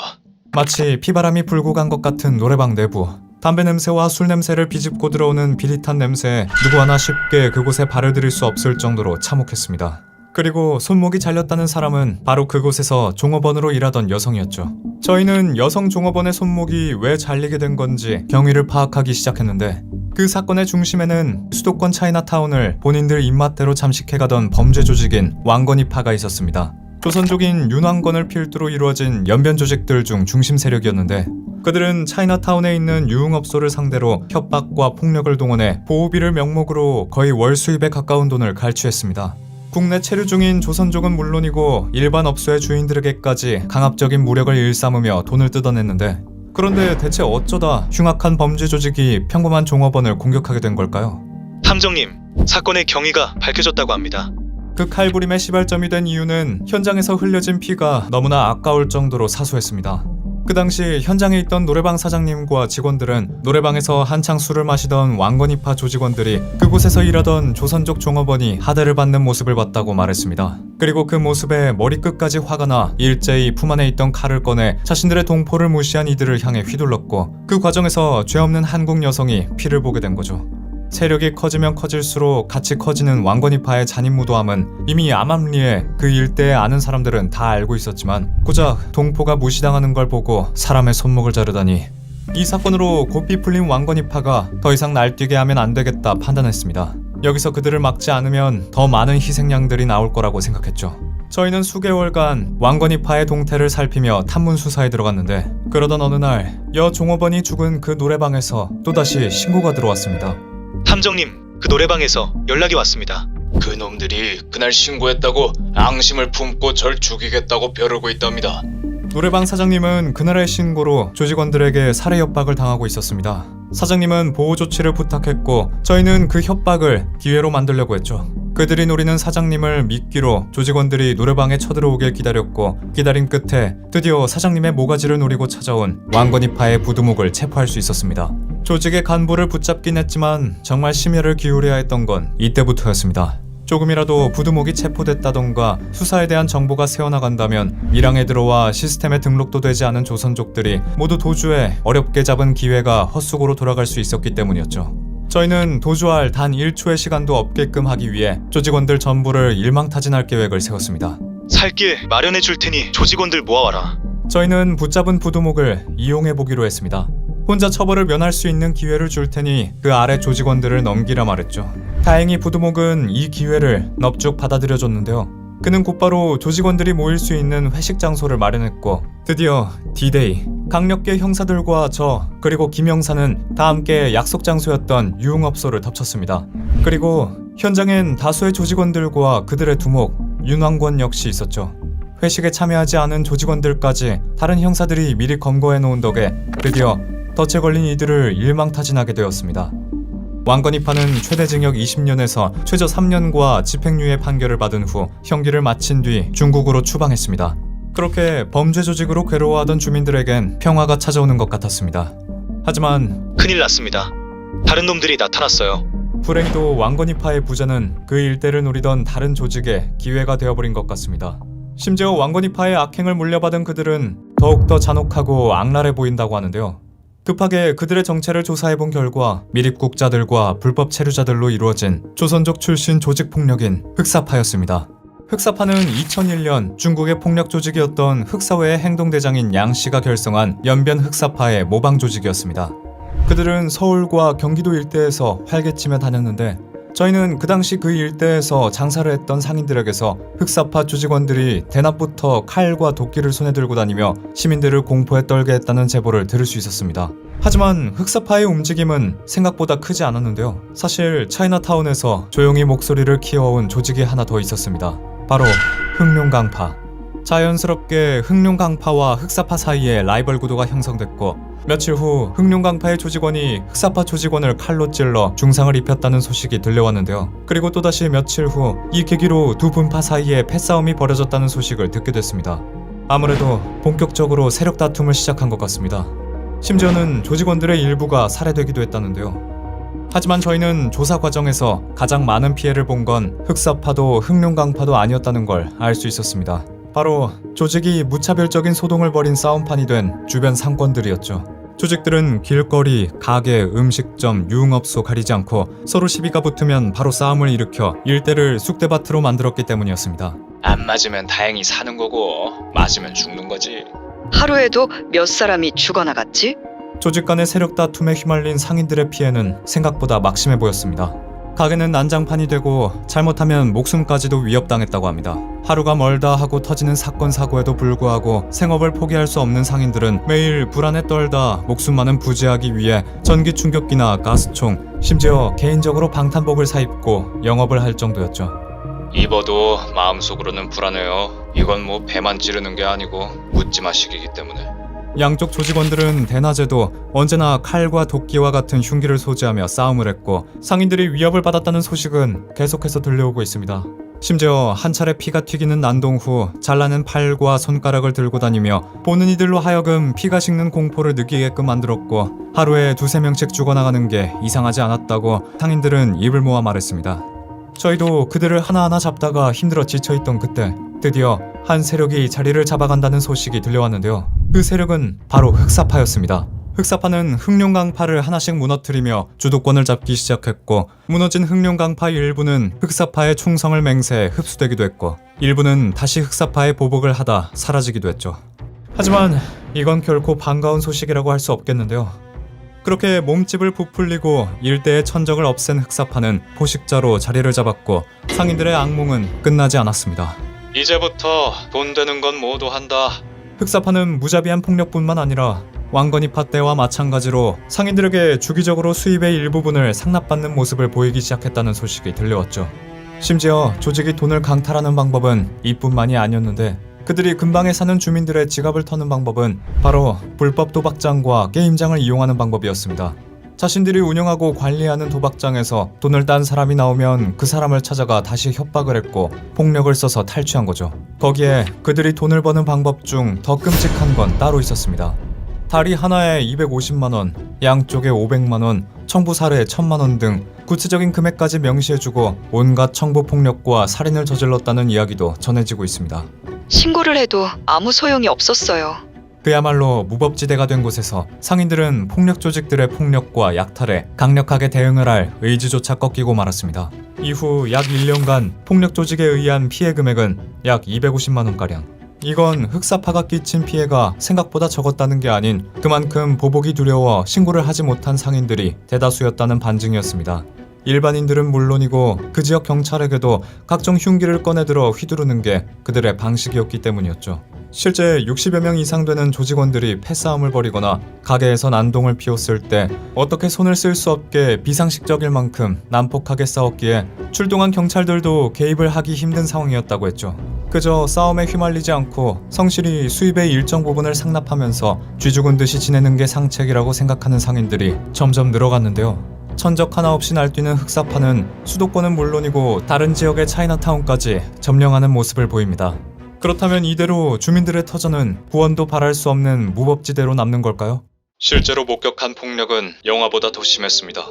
마치 피바람이 불고 간 것 같은 노래방 내부. 담배 냄새와 술 냄새를 비집고 들어오는 비릿한 냄새에 누구 하나 쉽게 그곳에 발을 들일 수 없을 정도로 참혹했습니다. 그리고 손목이 잘렸다는 사람은 바로 그곳에서 종업원으로 일하던 여성이었죠. 저희는 여성 종업원의 손목이 왜 잘리게 된 건지 경위를 파악하기 시작했는데, 그 사건의 중심에는 수도권 차이나타운을 본인들 입맛대로 잠식해가던 범죄 조직인 왕건이파가 있었습니다. 조선족인 윤왕건을 필두로 이루어진 연변 조직들 중 중심 세력이었는데, 그들은 차이나타운에 있는 유흥업소를 상대로 협박과 폭력을 동원해 보호비를 명목으로 거의 월 수입에 가까운 돈을 갈취했습니다. 국내 체류 중인 조선족은 물론이고 일반 업소의 주인들에게까지 강압적인 무력을 일삼으며 돈을 뜯어냈는데, 그런데 대체 어쩌다 흉악한 범죄 조직이 평범한 종업원을 공격하게 된 걸까요? 탐정님, 사건의 경위가 밝혀졌다고 합니다. 그 칼부림의 시발점이 된 이유는 현장에서 흘려진 피가 너무나 아까울 정도로 사소했습니다. 그 당시 현장에 있던 노래방 사장님과 직원들은 노래방에서 한창 술을 마시던 왕건이파 조직원들이 그곳에서 일하던 조선족 종업원이 하대를 받는 모습을 봤다고 말했습니다. 그리고 그 모습에 머리끝까지 화가 나 일제히 품 안에 있던 칼을 꺼내 자신들의 동포를 무시한 이들을 향해 휘둘렀고, 그 과정에서 죄 없는 한국 여성이 피를 보게 된 거죠. 세력이 커지면 커질수록 같이 커지는 왕건이파의 잔인무도함은 이미 암암리에 그 일대에 아는 사람들은 다 알고 있었지만, 고작 동포가 무시당하는 걸 보고 사람의 손목을 자르다니. 이 사건으로 고삐 풀린 왕건이파가 더 이상 날뛰게 하면 안 되겠다 판단했습니다. 여기서 그들을 막지 않으면 더 많은 희생양들이 나올 거라고 생각했죠. 저희는 수개월간 왕건이파의 동태를 살피며 탐문 수사에 들어갔는데, 그러던 어느 날 여 종업원이 죽은 그 노래방에서 또다시 신고가 들어왔습니다. 탐정님, 그 노래방에서 연락이 왔습니다. 그놈들이 그날 신고했다고 앙심을 품고 절 죽이겠다고 벼르고 있답니다. 노래방 사장님은 그날의 신고로 조직원들에게 살해 협박을 당하고 있었습니다. 사장님은 보호 조치를 부탁했고 저희는 그 협박을 기회로 만들려고 했죠. 그들이 노리는 사장님을 미끼로 조직원들이 노래방에 쳐들어오길 기다렸고 기다림 끝에 드디어 사장님의 모가지를 노리고 찾아온 왕건이파의 부두목을 체포할 수 있었습니다. 조직의 간부를 붙잡긴 했지만 정말 심혈을 기울여야 했던 건 이때부터였습니다. 조금이라도 부두목이 체포됐다던가 수사에 대한 정보가 새어나간다면 밀항에 들어와 시스템에 등록도 되지 않은 조선족들이 모두 도주해 어렵게 잡은 기회가 헛수고로 돌아갈 수 있었기 때문이었죠. 저희는 도주할 단 1초의 시간도 없게끔 하기 위해 조직원들 전부를 일망타진할 계획을 세웠습니다. 살 길 마련해 줄 테니 조직원들 모아와라. 저희는 붙잡은 부두목을 이용해보기로 했습니다. 혼자 처벌을 면할 수 있는 기회를 줄 테니 그 아래 조직원들을 넘기라 말했죠. 다행히 부두목은 이 기회를 넙죽 받아들여줬는데요. 그는 곧바로 조직원들이 모일 수 있는 회식 장소를 마련했고 드디어 D-Day, 강력계 형사들과 저 그리고 김 형사는 다 함께 약속 장소였던 유흥업소를 덮쳤습니다. 그리고 현장엔 다수의 조직원들과 그들의 두목 윤왕권 역시 있었죠. 회식에 참여하지 않은 조직원들까지 다른 형사들이 미리 검거해 놓은 덕에 드디어 덫에 걸린 이들을 일망타진하게 되었습니다. 왕건이파는 최대 징역 20년에서 최저 3년과 집행유예 판결을 받은 후 형기를 마친 뒤 중국으로 추방했습니다. 그렇게 범죄 조직으로 괴로워하던 주민들에겐 평화가 찾아오는 것 같았습니다. 하지만 큰일 났습니다. 다른 놈들이 나타났어요. 불행히도 왕건이파의 부자는 그 일대를 노리던 다른 조직의 기회가 되어버린 것 같습니다. 심지어 왕건이파의 악행을 물려받은 그들은 더욱더 잔혹하고 악랄해 보인다고 하는데요. 급하게 그들의 정체를 조사해본 결과 밀입국자들과 불법 체류자들로 이루어진 조선족 출신 조직폭력인 흑사파였습니다. 흑사파는 2001년 중국의 폭력 조직이었던 흑사회의 행동대장인 양씨가 결성한 연변 흑사파의 모방 조직이었습니다. 그들은 서울과 경기도 일대에서 활개치며 다녔는데 저희는 그 당시 그 일대에서 장사를 했던 상인들에게서 흑사파 조직원들이 대낮부터 칼과 도끼를 손에 들고 다니며 시민들을 공포에 떨게 했다는 제보를 들을 수 있었습니다. 하지만 흑사파의 움직임은 생각보다 크지 않았는데요. 사실 차이나타운에서 조용히 목소리를 키워온 조직이 하나 더 있었습니다. 바로 흑룡강파. 자연스럽게 흑룡강파와 흑사파 사이에 라이벌 구도가 형성됐고 며칠 후 흑룡강파의 조직원이 흑사파 조직원을 칼로 찔러 중상을 입혔다는 소식이 들려왔는데요. 그리고 또다시 며칠 후 이 계기로 두 분파 사이에 패싸움이 벌어졌다는 소식을 듣게 됐습니다. 아무래도 본격적으로 세력 다툼을 시작한 것 같습니다. 심지어는 조직원들의 일부가 살해되기도 했다는데요. 하지만 저희는 조사 과정에서 가장 많은 피해를 본 건 흑사파도 흑룡강파도 아니었다는 걸 알 수 있었습니다. 바로 조직이 무차별적인 소동을 벌인 싸움판이 된 주변 상권들이었죠. 조직들은 길거리, 가게, 음식점, 유흥업소 가리지 않고 서로 시비가 붙으면 바로 싸움을 일으켜 일대를 쑥대밭으로 만들었기 때문이었습니다. 안 맞으면 다행히 사는 거고 맞으면 죽는 거지. 하루에도 몇 사람이 죽어나갔지? 조직 간의 세력 다툼에 휘말린 상인들의 피해는 생각보다 막심해 보였습니다. 가게는 난장판이 되고 잘못하면 목숨까지도 위협당했다고 합니다. 하루가 멀다 하고 터지는 사건 사고에도 불구하고 생업을 포기할 수 없는 상인들은 매일 불안에 떨다 목숨만은 부지하기 위해 전기 충격기나 가스총, 심지어 개인적으로 방탄복을 사입고 영업을 할 정도였죠. 입어도 마음속으로는 불안해요. 이건 뭐 배만 찌르는 게 아니고 묻지마식이기 때문에. 양쪽 조직원들은 대낮에도 언제나 칼과 도끼와 같은 흉기를 소지하며 싸움을 했고 상인들이 위협을 받았다는 소식은 계속해서 들려오고 있습니다. 심지어 한 차례 피가 튀기는 난동 후 잘라낸 팔과 손가락을 들고 다니며 보는 이들로 하여금 피가 식는 공포를 느끼게끔 만들었고 하루에 2-3명씩 죽어나가는 게 이상하지 않았다고 상인들은 입을 모아 말했습니다. 저희도 그들을 하나하나 잡다가 힘들어 지쳐있던 그때 드디어 한 세력이 자리를 잡아간다는 소식이 들려왔는데요. 그 세력은 바로 흑사파였습니다. 흑사파는 흑룡강파를 하나씩 무너뜨리며 주도권을 잡기 시작했고 무너진 흑룡강파 일부는 흑사파의 충성을 맹세해 흡수되기도 했고 일부는 다시 흑사파의 보복을 하다 사라지기도 했죠. 하지만 이건 결코 반가운 소식이라고 할 수 없겠는데요. 그렇게 몸집을 부풀리고 일대의 천적을 없앤 흑사파는 포식자로 자리를 잡았고 상인들의 악몽은 끝나지 않았습니다. 이제부터 돈 되는 건 모두 한다. 흑사파는 무자비한 폭력뿐만 아니라 왕건이파 때와 마찬가지로 상인들에게 주기적으로 수입의 일부분을 상납받는 모습을 보이기 시작했다는 소식이 들려왔죠. 심지어 조직이 돈을 강탈하는 방법은 이뿐만이 아니었는데 그들이 근방에 사는 주민들의 지갑을 터는 방법은 바로 불법 도박장과 게임장을 이용하는 방법이었습니다. 자신들이 운영하고 관리하는 도박장에서 돈을 딴 사람이 나오면 그 사람을 찾아가 다시 협박을 했고 폭력을 써서 탈취한 거죠. 거기에 그들이 돈을 버는 방법 중 더 끔찍한 건 따로 있었습니다. 다리 하나에 250만 원, 양쪽에 500만 원, 청부 살해에 1000만 원 등 구체적인 금액까지 명시해주고 온갖 청부 폭력과 살인을 저질렀다는 이야기도 전해지고 있습니다. 신고를 해도 아무 소용이 없었어요. 그야말로 무법지대가 된 곳에서 상인들은 폭력 조직들의 폭력과 약탈에 강력하게 대응을 할 의지조차 꺾이고 말았습니다. 이후 약 1년간 폭력 조직에 의한 피해 금액은 약 250만 원가량. 이건 흑사파가 끼친 피해가 생각보다 적었다는 게 아닌 그만큼 보복이 두려워 신고를 하지 못한 상인들이 대다수였다는 반증이었습니다. 일반인들은 물론이고 그 지역 경찰에게도 각종 흉기를 꺼내들어 휘두르는 게 그들의 방식이었기 때문이었죠. 실제 60여 명 이상 되는 조직원들이 패싸움을 벌이거나 가게에서 난동을 피웠을 때 어떻게 손을 쓸 수 없게 비상식적일 만큼 난폭하게 싸웠기에 출동한 경찰들도 개입을 하기 힘든 상황이었다고 했죠. 그저 싸움에 휘말리지 않고 성실히 수입의 일정 부분을 상납하면서 쥐 죽은 듯이 지내는 게 상책이라고 생각하는 상인들이 점점 늘어갔는데요. 천적 하나 없이 날뛰는 흑사파는 수도권은 물론이고 다른 지역의 차이나타운까지 점령하는 모습을 보입니다. 그렇다면 이대로 주민들의 터전은 구원도 바랄 수 없는 무법지대로 남는 걸까요? 실제로 목격한 폭력은 영화보다 더 심했습니다.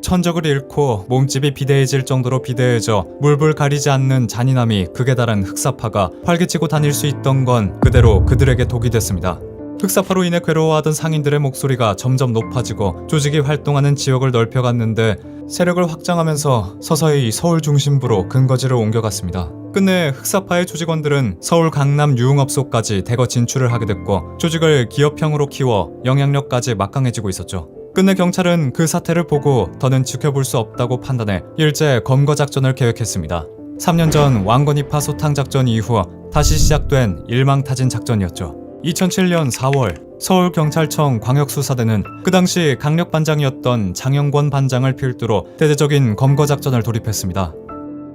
천적을 잃고 몸집이 비대해질 정도로 비대해져 물불 가리지 않는 잔인함이 극에 달한 흑사파가 활개치고 다닐 수 있던 건 그대로 그들에게 독이 됐습니다. 흑사파로 인해 괴로워하던 상인들의 목소리가 점점 높아지고 조직이 활동하는 지역을 넓혀갔는데 세력을 확장하면서 서서히 서울 중심부로 근거지를 옮겨갔습니다. 끝내 흑사파의 조직원들은 서울 강남 유흥업소까지 대거 진출을 하게 됐고 조직을 기업형으로 키워 영향력까지 막강해지고 있었죠. 끝내 경찰은 그 사태를 보고 더는 지켜볼 수 없다고 판단해 일제 검거 작전을 계획했습니다. 3년 전 왕건이파 소탕 작전 이후 다시 시작된 일망타진 작전이었죠. 2007년 4월 서울경찰청 광역수사대는 그 당시 강력반장이었던 장영권 반장을 필두로 대대적인 검거작전을 돌입했습니다.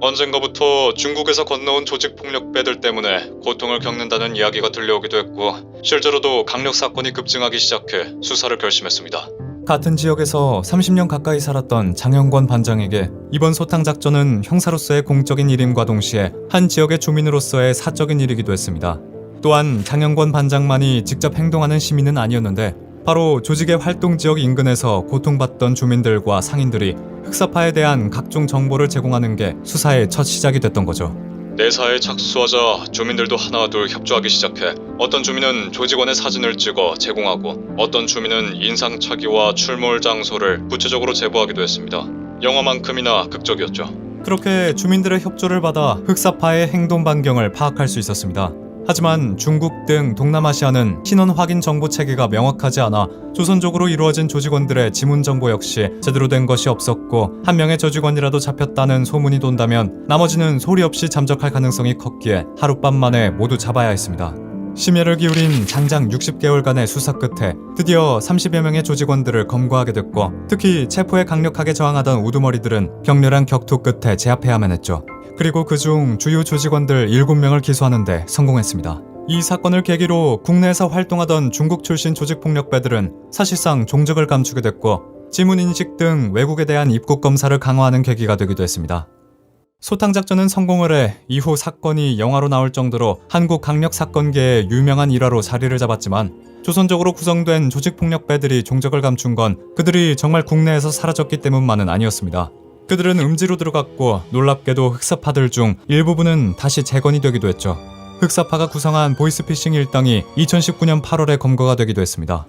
언젠가부터 중국에서 건너온 조직폭력배들 때문에 고통을 겪는다는 이야기가 들려오기도 했고 실제로도 강력사건이 급증하기 시작해 수사를 결심했습니다. 같은 지역에서 30년 가까이 살았던 장영권 반장에게 이번 소탕작전은 형사로서의 공적인 일임과 동시에 한 지역의 주민으로서의 사적인 일이기도 했습니다. 또한 장영권 반장만이 직접 행동하는 시민은 아니었는데 바로 조직의 활동 지역 인근에서 고통받던 주민들과 상인들이 흑사파에 대한 각종 정보를 제공하는 게 수사의 첫 시작이 됐던 거죠. 내사에 착수하자 주민들도 하나둘 협조하기 시작해 어떤 주민은 조직원의 사진을 찍어 제공하고 어떤 주민은 인상착의와 출몰 장소를 구체적으로 제보하기도 했습니다. 영화만큼이나 극적이었죠. 그렇게 주민들의 협조를 받아 흑사파의 행동 반경을 파악할 수 있었습니다. 하지만 중국 등 동남아시아는 신원 확인 정보 체계가 명확하지 않아 조선족으로 이루어진 조직원들의 지문 정보 역시 제대로 된 것이 없었고 한 명의 조직원이라도 잡혔다는 소문이 돈다면 나머지는 소리 없이 잠적할 가능성이 컸기에 하룻밤 만에 모두 잡아야 했습니다. 심혈을 기울인 장장 60개월간의 수사 끝에 드디어 30여 명의 조직원들을 검거하게 됐고 특히 체포에 강력하게 저항하던 우두머리들은 격렬한 격투 끝에 제압해야만 했죠. 그리고 그중 주요 조직원들 7명을 기소하는데 성공했습니다. 이 사건을 계기로 국내에서 활동하던 중국 출신 조직폭력배들은 사실상 종적을 감추게 됐고 지문인식 등 외국에 대한 입국 검사를 강화하는 계기가 되기도 했습니다. 소탕작전은 성공을 해 이후 사건이 영화로 나올 정도로 한국 강력사건계의 유명한 일화로 자리를 잡았지만 조선적으로 구성된 조직폭력배들이 종적을 감춘 건 그들이 정말 국내에서 사라졌기 때문만은 아니었습니다. 그들은 음지로 들어갔고 놀랍게도 흑사파들 중 일부분은 다시 재건이 되기도 했죠. 흑사파가 구성한 보이스피싱 일당이 2019년 8월에 검거가 되기도 했습니다.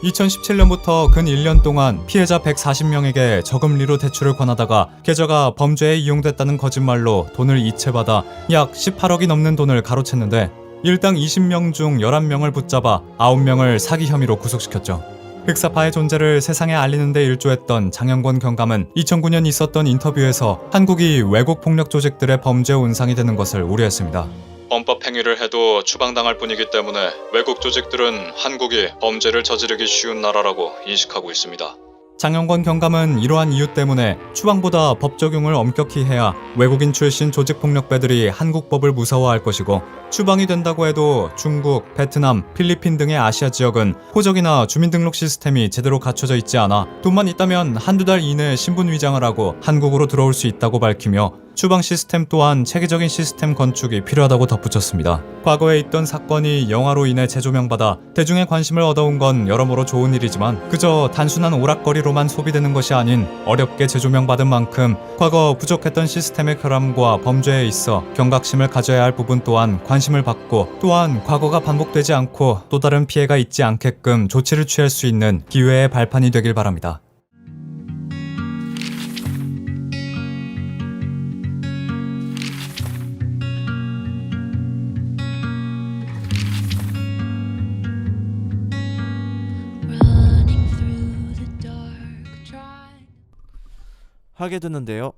2017년부터 근 1년 동안 피해자 140명에게 저금리로 대출을 권하다가 계좌가 범죄에 이용됐다는 거짓말로 돈을 이체받아 약 18억이 넘는 돈을 가로챘는데 일당 20명 중 11명을 붙잡아 9명을 사기 혐의로 구속시켰죠. 흑사파의 존재를 세상에 알리는 데 일조했던 장영권 경감은 2009년 있었던 인터뷰에서 한국이 외국 폭력 조직들의 범죄 온상이 되는 것을 우려했습니다. 범법 행위를 해도 추방당할 뿐이기 때문에 외국 조직들은 한국이 범죄를 저지르기 쉬운 나라라고 인식하고 있습니다. 장영권 경감은 이러한 이유 때문에 추방보다 법 적용을 엄격히 해야 외국인 출신 조직폭력배들이 한국법을 무서워할 것이고, 추방이 된다고 해도 중국, 베트남, 필리핀 등의 아시아 지역은 호적이나 주민등록 시스템이 제대로 갖춰져 있지 않아 돈만 있다면 한두 달 이내에 신분 위장을 하고 한국으로 들어올 수 있다고 밝히며, 추방 시스템 또한 체계적인 시스템 건축이 필요하다고 덧붙였습니다. 과거에 있던 사건이 영화로 인해 재조명받아 대중의 관심을 얻어온 건 여러모로 좋은 일이지만, 그저 단순한 오락거리로만 소비되는 것이 아닌 어렵게 재조명받은 만큼 과거 부족했던 시스템의 결함과 범죄에 있어 경각심을 가져야 할 부분 또한 관심을 받고, 또한 과거가 반복되지 않고 또 다른 피해가 있지 않게끔 조치를 취할 수 있는 기회의 발판이 되길 바랍니다. 하게 되는데요.